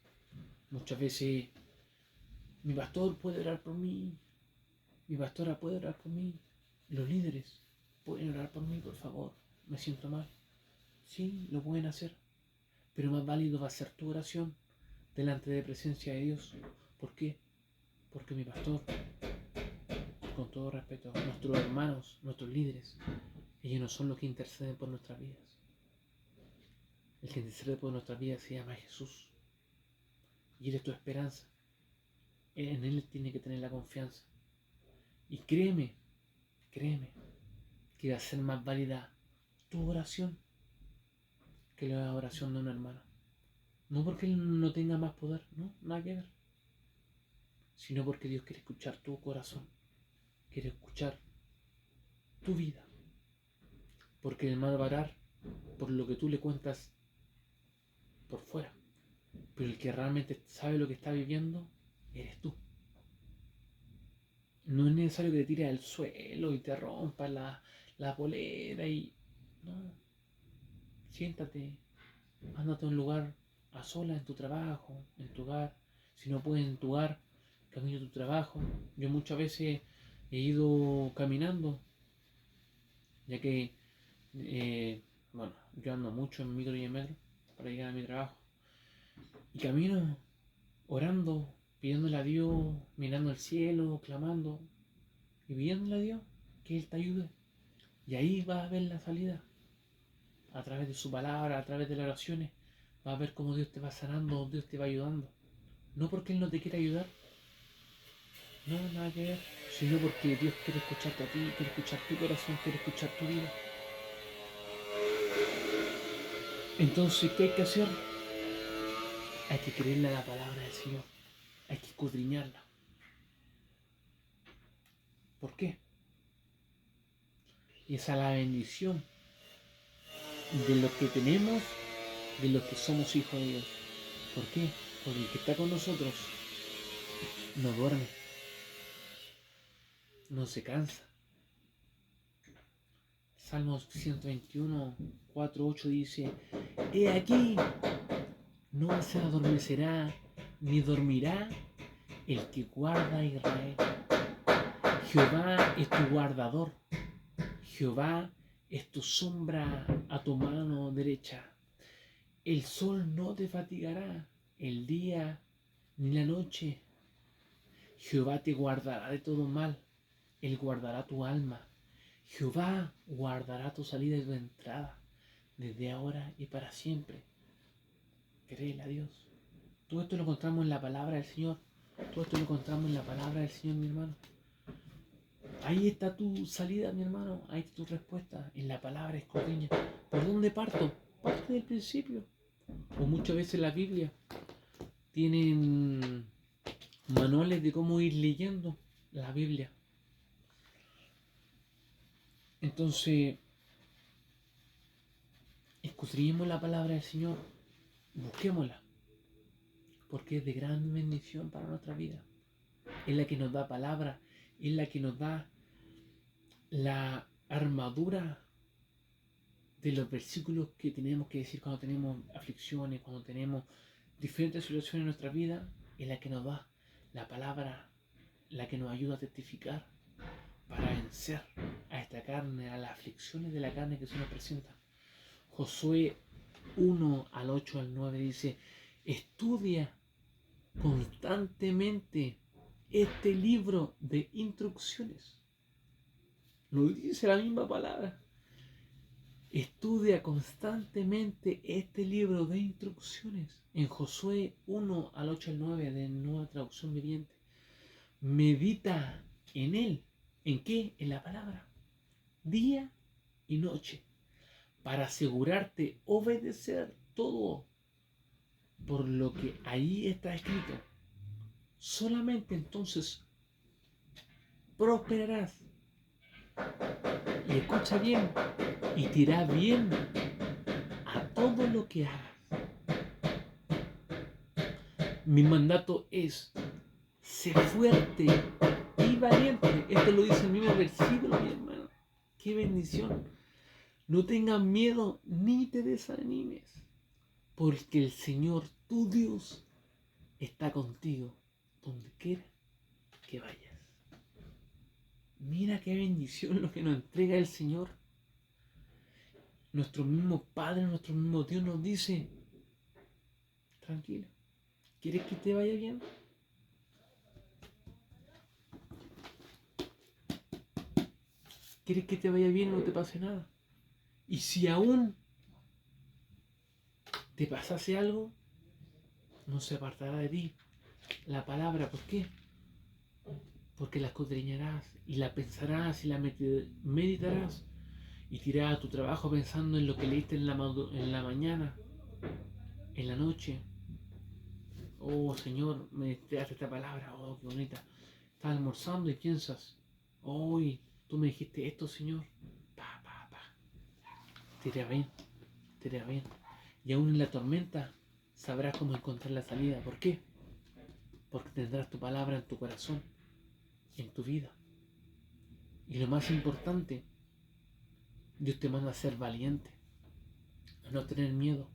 Muchas veces mi pastor puede orar por mí, mi pastora puede orar por mí, los líderes pueden orar por mí, por favor, me siento mal. Sí, lo pueden hacer, pero más válido va a ser tu oración delante de presencia de Dios. ¿Por qué? Porque mi pastor, con todo respeto, nuestros hermanos, nuestros líderes, ellos no son los que interceden por nuestras vidas. El que intercede por nuestras vidas se llama Jesús. Y Él es tu esperanza. En Él tiene que tener la confianza. Y créeme, que va a ser más válida tu oración que la oración de un hermano. No porque Él no tenga más poder, no, nada que ver. Sino porque Dios quiere escuchar tu corazón. Quiere escuchar tu vida. Porque el hermano va a orar por lo que tú le cuentas por fuera. Pero el que realmente sabe lo que está viviendo, eres tú. No es necesario que te tires al suelo y te rompas la polera y... No. Siéntate, ándate a un lugar a solas en tu trabajo, en tu hogar. Si no puedes en tu hogar, camino a tu trabajo. Yo muchas veces he ido caminando, ya que, bueno, yo ando mucho en micro y en metro para llegar a mi trabajo. Y camino orando, pidiéndole a Dios, mirando al cielo, clamando y pidiéndole a Dios que Él te ayude. Y ahí vas a ver la salida, a través de su palabra, a través de las oraciones. Vas a ver cómo Dios te va sanando, Dios te va ayudando. No porque Él no te quiera ayudar, no, nada que ver, sino porque Dios quiere escucharte a ti, quiere escuchar tu corazón, quiere escuchar tu vida. Entonces, ¿qué hay que hacer? Hay que creerle a la palabra del Señor, hay que escudriñarla. ¿Por qué? Y esa es la bendición de lo que tenemos, de los que somos hijos de Dios. ¿Por qué? Porque el que está con nosotros no duerme, no se cansa. Salmos 121, 4, 8 dice: He aquí, no se adormecerá, ni dormirá el que guarda a Israel. Jehová es tu guardador, Jehová es tu sombra a tu mano derecha. El sol no te fatigará, el día ni la noche. Jehová te guardará de todo mal, Él guardará tu alma. Jehová guardará tu salida y tu entrada, desde ahora y para siempre. Créele a Dios. Todo esto lo encontramos en la palabra del Señor. Todo esto lo encontramos en la palabra del Señor, mi hermano. Ahí está tu salida, mi hermano. Ahí está tu respuesta. En la palabra escudriña. ¿Por dónde parto? Parte del principio. O muchas veces la Biblia tienen manuales de cómo ir leyendo la Biblia. Entonces, escudriñemos la palabra del Señor. Busquémosla. Porque es de gran bendición para nuestra vida. Es la que nos da palabra. Es la que nos da la armadura de los versículos que tenemos que decir cuando tenemos aflicciones, cuando tenemos diferentes situaciones en nuestra vida. Es la que nos da la palabra, la que nos ayuda a testificar para vencer a esta carne, a las aflicciones de la carne que se nos presentan. Josué 1 al 8 al 9 dice: estudia constantemente este libro de instrucciones. No dice la misma palabra. Estudia constantemente este libro de instrucciones. En Josué 1 al 8 al 9 de Nueva Traducción Viviente. Medita en él. ¿En qué? En la palabra. Día y noche. Para asegurarte obedecer todo por lo que ahí está escrito. Solamente entonces prosperarás. Y escucha bien, y te irá bien a todo lo que hagas. Mi mandato es: sé fuerte y valiente. Esto lo dice el mismo versículo, mi hermano. ¡Qué bendición! No tengas miedo ni te desanimes, porque el Señor, tu Dios, está contigo donde quiera que vayas. Mira qué bendición lo que nos entrega el Señor. Nuestro mismo Padre, nuestro mismo Dios nos dice: tranquilo, ¿quieres que te vaya bien? ¿Quieres que te vaya bien y no te pase nada? Y si aún te pasase algo, no se apartará de ti la palabra. ¿Por qué? Porque la escudriñarás y la pensarás y la meditarás y te irás a tu trabajo pensando en lo que leíste en la mañana, en la noche. Oh Señor, me entregaste esta palabra, oh qué bonita. Estás almorzando y piensas: hoy tú me dijiste esto, Señor. Te irá bien, te irá bien. Y aún en la tormenta sabrás cómo encontrar la salida. ¿Por qué? Porque tendrás tu palabra en tu corazón, en tu vida. Y lo más importante, Dios te manda a ser valiente, a no tener miedo,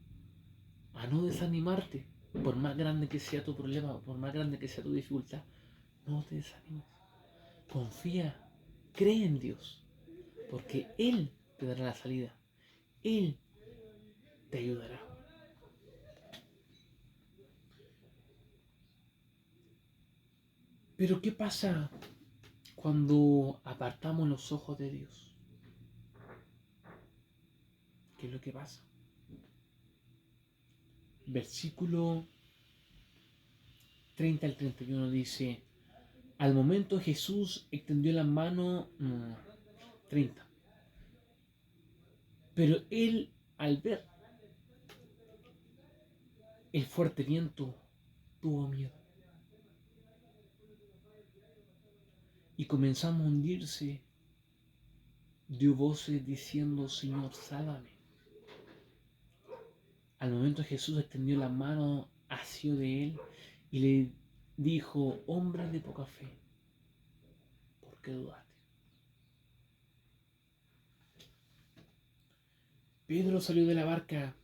a no desanimarte. Por más grande que sea tu problema, por más grande que sea tu dificultad, no te desanimes. Confía, cree en Dios, porque Él te dará la salida. Él te ayudará. Pero ¿qué pasa cuando apartamos los ojos de Dios? ¿Qué es lo que pasa? versículo 30 al 31 dice: al momento Jesús extendió la mano, 30. Pero él, al ver el fuerte viento, tuvo miedo y comenzando a hundirse, dio voces diciendo: Señor, sálvame. Al momento Jesús extendió la mano, asió de él y le dijo: hombre de poca fe, ¿por qué dudaste? Pedro salió de la barca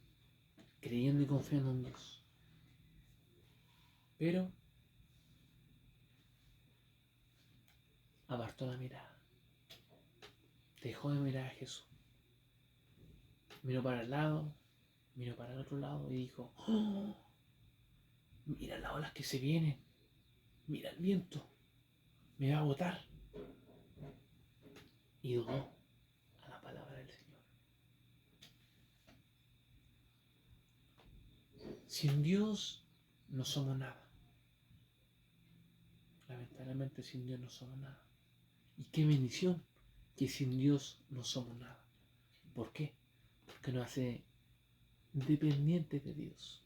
creyendo y confiando en Dios, pero apartó la mirada, dejó de mirar a Jesús, miró para el lado, miró para el otro lado y dijo: oh, mira las olas que se vienen, mira el viento, me va a botar. Y dudó a la palabra del Señor. Sin Dios no somos nada. Lamentablemente sin Dios no somos nada. Y qué bendición que sin Dios no somos nada. ¿Por qué? Porque nos hace dependientes de Dios.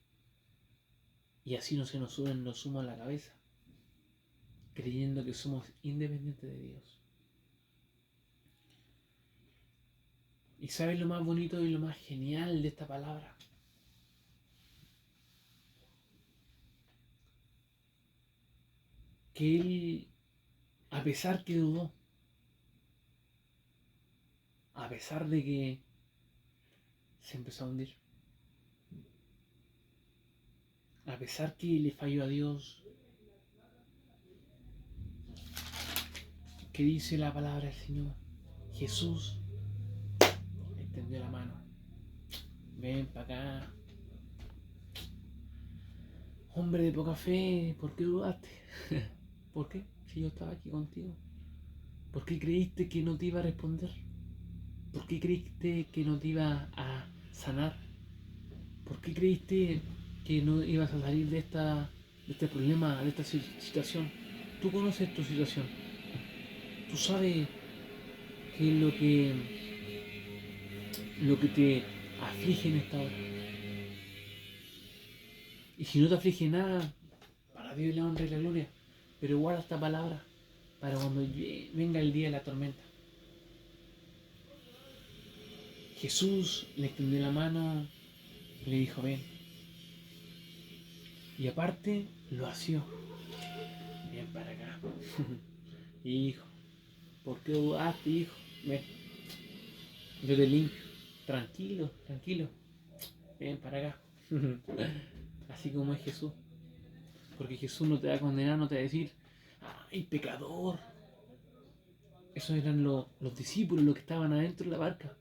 Y así no se nos suma a la cabeza, creyendo que somos independientes de Dios. ¿Y sabes lo más bonito y lo más genial de esta palabra? Que él, a pesar que dudó, a pesar de que se empezó a hundir, a pesar que le falló a Dios, que dice la palabra del Señor, Jesús le extendió la mano. Ven para acá. Hombre de poca fe, ¿por qué dudaste? ¿Por qué? Si yo estaba aquí contigo. ¿Por qué creíste que no te iba a responder? ¿Por qué creíste que no te iba a sanar? ¿Por qué creíste que no ibas a salir de este problema, de esta situación? Tú conoces tu situación. Tú sabes qué es lo que te aflige en esta hora. Y si no te aflige nada, para Dios la honra y la gloria. Pero guarda esta palabra para cuando venga el día de la tormenta. Jesús le extendió la mano y le dijo: ven. Y aparte lo asió. Ven para acá. Hijo, ¿por qué dudaste, hijo? Ven, yo te limpio. Tranquilo, tranquilo. Ven para acá. Así como es Jesús. Porque Jesús no te va a condenar, no te va a decir: ¡ay, pecador! Esos eran los discípulos, los que estaban adentro de la barca.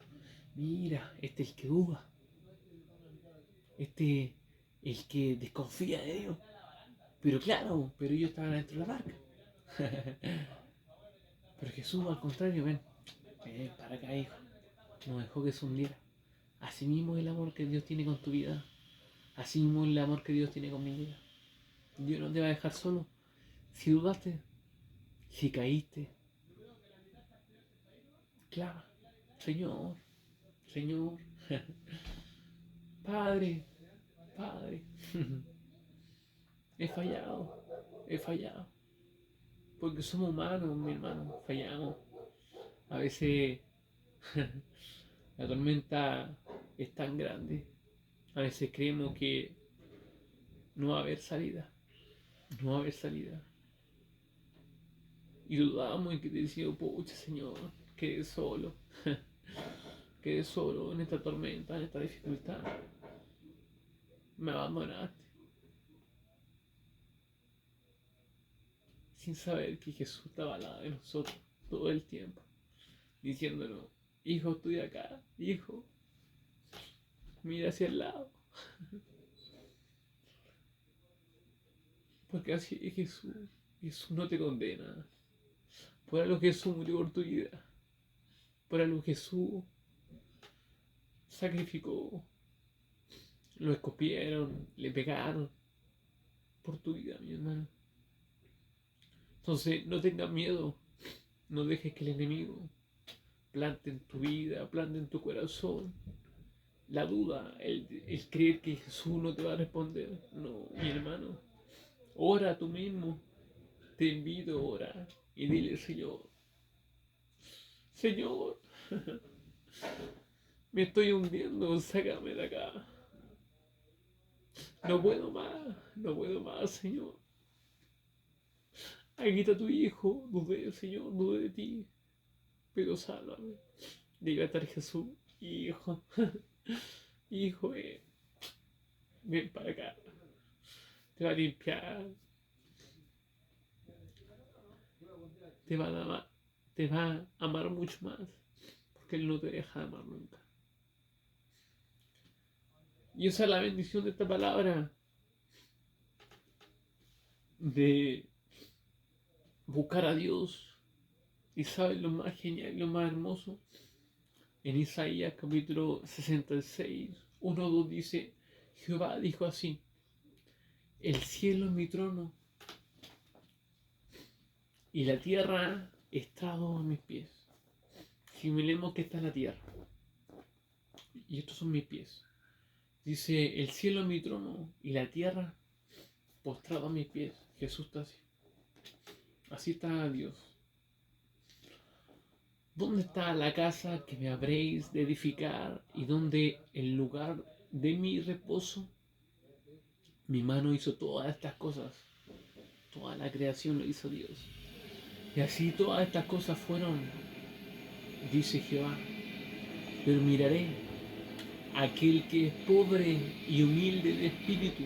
Mira, este es el que duda. Este es el que desconfía de Dios. Pero claro, pero ellos estaban adentro de la barca. Pero Jesús, al contrario, ven para acá, hijo. No dejó que se hundiera. Así mismo es el amor que Dios tiene con tu vida. Así mismo es el amor que Dios tiene con mi vida. Dios no te va a dejar solo. Si dudaste, si caíste, clama: Señor, Señor, Padre, Padre, he fallado, he fallado. Porque somos humanos, mi hermano, fallamos. A veces la tormenta es tan grande. A veces creemos que no va a haber salida. No va a haber salida. Y dudamos y que te decimos: pucha, Señor, quedé solo. Quedé solo en esta tormenta, en esta dificultad. Me abandonaste. Sin saber que Jesús estaba al lado de nosotros todo el tiempo, diciéndonos: hijo, estoy acá, hijo, mira hacia el lado. Porque así es Jesús. Jesús no te condena. Por algo Jesús murió por tu vida. Por algo Jesús sacrificó lo escupieron, le pegaron por tu vida, mi hermano. Entonces, no tengas miedo, no dejes que el enemigo plante en tu vida, plante en tu corazón la duda, el creer que Jesús no te va a responder. No, mi hermano, ora tú mismo, te invito a orar y dile, Señor, Señor, me estoy hundiendo, sácame de acá. No puedo más, Señor. Aquí está tu hijo, dudé, Señor, dudé de ti, pero sálvame. Debe estar Jesús, hijo, hijo, ven para acá, te va a limpiar, te va a amar, te va a amar mucho más, porque Él no te deja de amar nunca. Y esa es la bendición de esta palabra, de buscar a Dios. Y sabes lo más genial, lo más hermoso, en Isaías capítulo 66, 1-2 dice, Jehová dijo así, el cielo es mi trono y la tierra estrado a mis pies. Simulemos que esta es la tierra y estos son mis pies. Dice, el cielo es mi trono y la tierra postrado a mis pies. Jesús está así. Así está Dios. ¿Dónde está la casa que me habréis de edificar y dónde el lugar de mi reposo? Mi mano hizo todas estas cosas. Toda la creación lo hizo Dios. Y así todas estas cosas fueron, dice Jehová. Pero miraré a aquel que es pobre y humilde de espíritu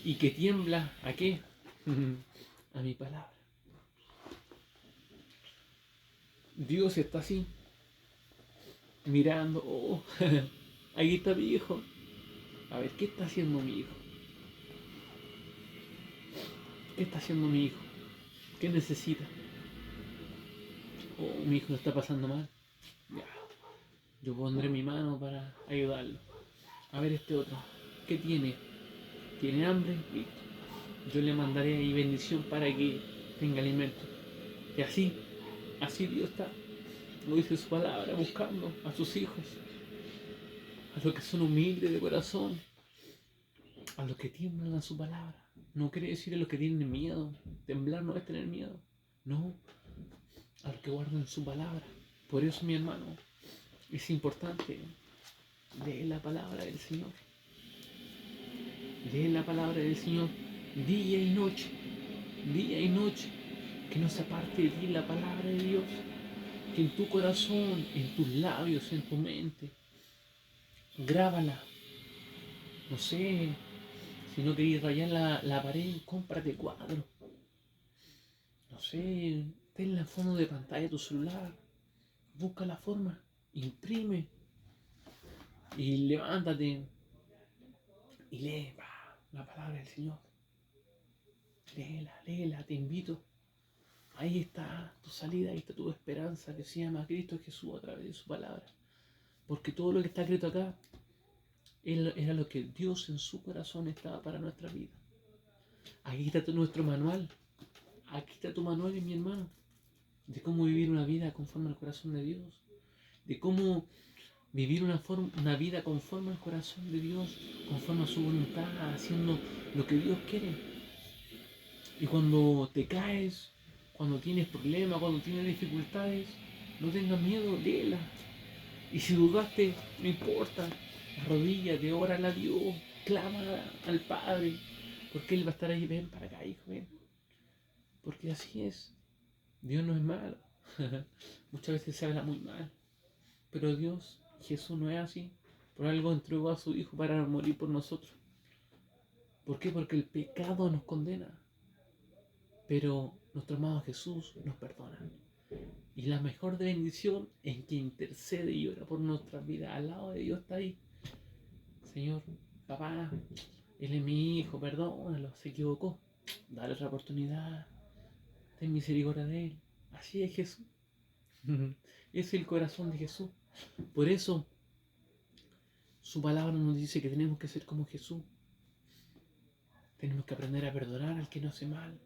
y que tiembla, ¿a qué? A mi palabra. Dios está así, mirando, oh, ahí está mi hijo. A ver, ¿qué está haciendo mi hijo? ¿Qué está haciendo mi hijo? ¿Qué necesita? Oh, mi hijo lo está pasando mal. Ya, yo pondré mi mano para ayudarlo. A ver este otro. ¿Qué tiene? ¿Tiene hambre? Listo. Yo le mandaré ahí bendición para que tenga alimento. Y así Dios está. Lo dice su palabra, buscando a sus hijos, a los que son humildes de corazón, a los que tiemblan a su palabra. No quiere decir a los que tienen miedo. Temblar no es tener miedo. No, a los que guardan su palabra. Por eso, mi hermano, es importante leer la palabra del Señor. Lee la palabra del Señor día y noche, día y noche. Que no se aparte de ti la palabra de Dios. Que en tu corazón, en tus labios, en tu mente, grábala. No sé, si no queréis rayar la pared, cómprate cuadro. No sé, ten la fondo de pantalla de tu celular. Busca la forma, imprime y levántate y lee la palabra del Señor. Léela, léela, te invito. Ahí está tu salida, ahí está tu esperanza que se llama Cristo Jesús a través de su palabra. Porque todo lo que está escrito acá era lo que Dios en su corazón estaba para nuestra vida. Aquí está nuestro manual. Aquí está tu manual, mi hermano, de cómo vivir una vida conforme al corazón de Dios. De cómo vivir una vida conforme al corazón de Dios, conforme a su voluntad, haciendo lo que Dios quiere. Y cuando te caes, cuando tienes problemas, cuando tienes dificultades, no tengas miedo, léela. Y si dudaste, no importa, arrodíllate, órale a Dios, clama al Padre, porque Él va a estar ahí, ven para acá, hijo, ven. Porque así es, Dios no es malo. Muchas veces se habla muy mal, pero Dios, Jesús no es así. Por algo entregó a su Hijo para morir por nosotros. ¿Por qué? Porque el pecado nos condena, pero nuestro amado Jesús nos perdona. Y la mejor bendición es que intercede y ora por nuestras vidas. Al lado de Dios está ahí. Señor, papá, él es mi hijo, perdónalo, se equivocó. Dale otra oportunidad. Ten misericordia de él. Así es Jesús. Es el corazón de Jesús. Por eso, Su palabra nos dice que tenemos que ser como Jesús. Tenemos que aprender a perdonar al que nos hace mal.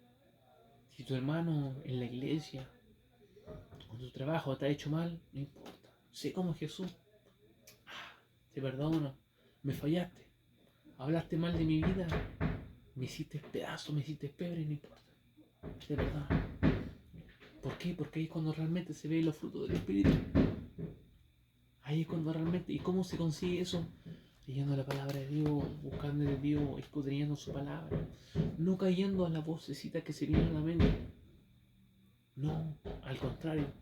Si tu hermano en la iglesia o en tu trabajo te ha hecho mal, no importa. Sé como Jesús. Te perdono. Me fallaste. Hablaste mal de mi vida. Me hiciste pedazo, me hiciste pebre, no importa. De verdad. ¿Por qué? Porque ahí es cuando realmente se ven los frutos del Espíritu. Ahí es cuando realmente... ¿Y cómo se consigue eso? Leyendo la palabra de Dios, buscando de Dios, escudriñando su palabra. No cayendo a la vocecita que se viene a la mente. No, al contrario.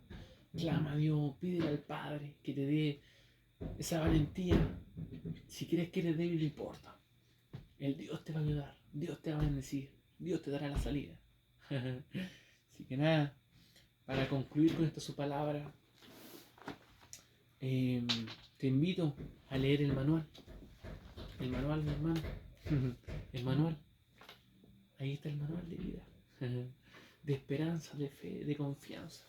Clama a Dios, pídele al Padre que te dé esa valentía. Si crees que eres débil, no importa. El Dios te va a ayudar, Dios te va a bendecir, Dios te dará la salida. Así que nada, para concluir con esta su palabra, te invito a leer el manual. El manual, mi hermano. El manual. Ahí está el manual de vida. De esperanza, de fe, de confianza.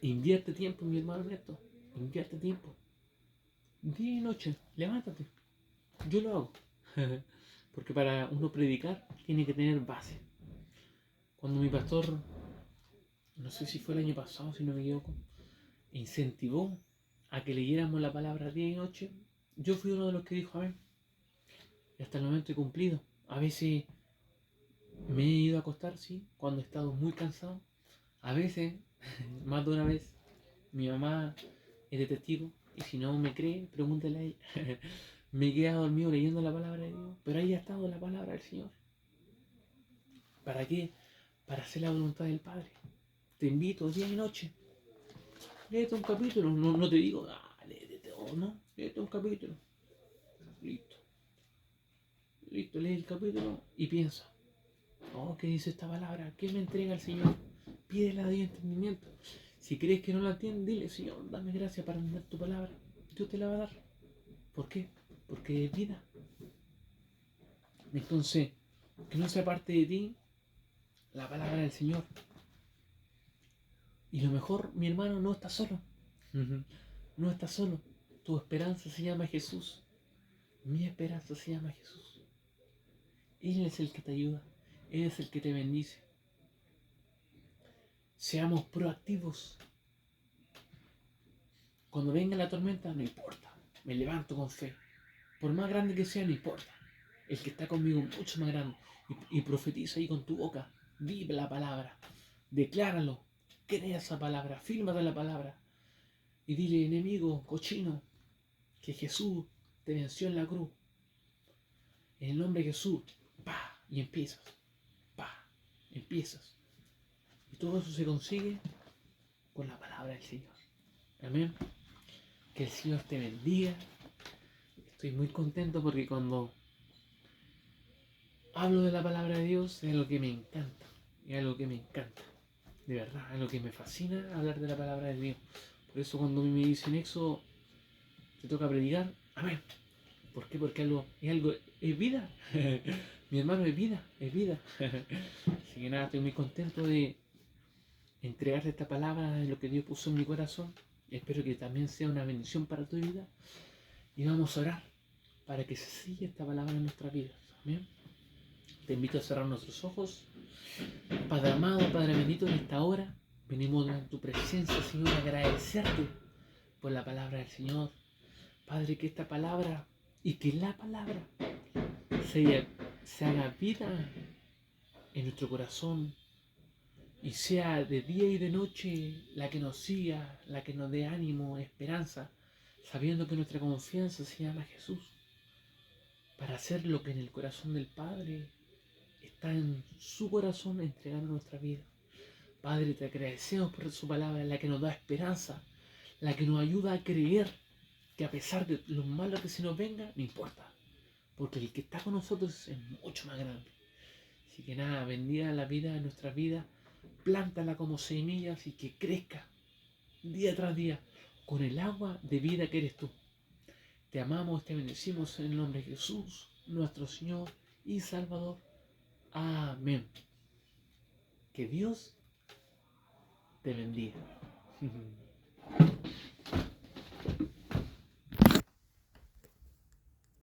Invierte tiempo, mi hermano Ernesto. Invierte tiempo. Día y noche, levántate. Yo lo hago. Porque para uno predicar tiene que tener base. Cuando mi pastor, no sé si fue el año pasado, si no me equivoco, incentivó a que leyéramos la palabra día y noche, yo fui uno de los que dijo amén. Y hasta el momento he cumplido. A veces me he ido a acostar, sí, cuando he estado muy cansado. A veces, más de una vez, mi mamá es de testigo, y si no me cree, pregúntale a ella. Me he quedado dormido leyendo la palabra de Dios, pero ahí ha estado la palabra del Señor. ¿Para qué? Para hacer la voluntad del Padre. Te invito día y noche. Léete un capítulo. No te digo, léete todo, no. Léete un capítulo. Listo. Listo, lee el capítulo y piensa. Oh, ¿qué dice esta palabra? ¿Qué me entrega el Señor? Pídele a Dios entendimiento. Si crees que no la entiendes, dile, Señor, dame gracia para entender tu palabra. Dios te la va a dar. ¿Por qué? Porque es vida. Entonces, que no sea parte de ti la palabra del Señor. Y lo mejor, mi hermano, no está solo. No estás solo. Tu esperanza se llama Jesús. Mi esperanza se llama Jesús. Él es el que te ayuda. Él es el que te bendice. Seamos proactivos. Cuando venga la tormenta, no importa. Me levanto con fe. Por más grande que sea, no importa. El que está conmigo es mucho más grande. Y profetiza ahí con tu boca. Vive la palabra. Decláralo. Crea esa palabra. Fírmate la palabra. Y dile, enemigo, cochino, que Jesús te venció en la cruz. En el nombre de Jesús. ¡Pah! Y empiezas. ¡Pah! Empiezas. Y todo eso se consigue con la palabra del Señor. Amén. Que el Señor te bendiga. Estoy muy contento porque cuando hablo de la palabra de Dios es algo que me encanta. Es algo que me encanta. De verdad, es algo que me fascina hablar de la palabra de Dios. Por eso cuando me dicen eso, te toca predicar. Amén. ¿Por qué? Porque es vida. Mi hermano, es vida, es vida. Así que nada, estoy muy contento de entregarte esta palabra de lo que Dios puso en mi corazón. Espero que también sea una bendición para tu vida. Y vamos a orar para que se siga esta palabra en nuestras vidas. Amén. Te invito a cerrar nuestros ojos. Padre amado, Padre bendito, en esta hora venimos en tu presencia, Señor, a agradecerte por la palabra del Señor. Padre, que esta palabra y que la palabra se haga vida en nuestro corazón y sea de día y de noche la que nos siga, la que nos dé ánimo, esperanza, sabiendo que nuestra confianza se llama Jesús, para hacer lo que en el corazón del Padre está en su corazón, entregando nuestra vida. Padre, te agradecemos por su palabra, la que nos da esperanza, la que nos ayuda a creer que a pesar de lo malo que se nos venga, no importa, porque el que está con nosotros es mucho más grande. Así que nada, bendiga la vida de nuestra vida, plántala como semillas y que crezca día tras día con el agua de vida que eres tú. Te amamos, te bendecimos en el nombre de Jesús, nuestro Señor y Salvador. Amén. Que Dios te bendiga.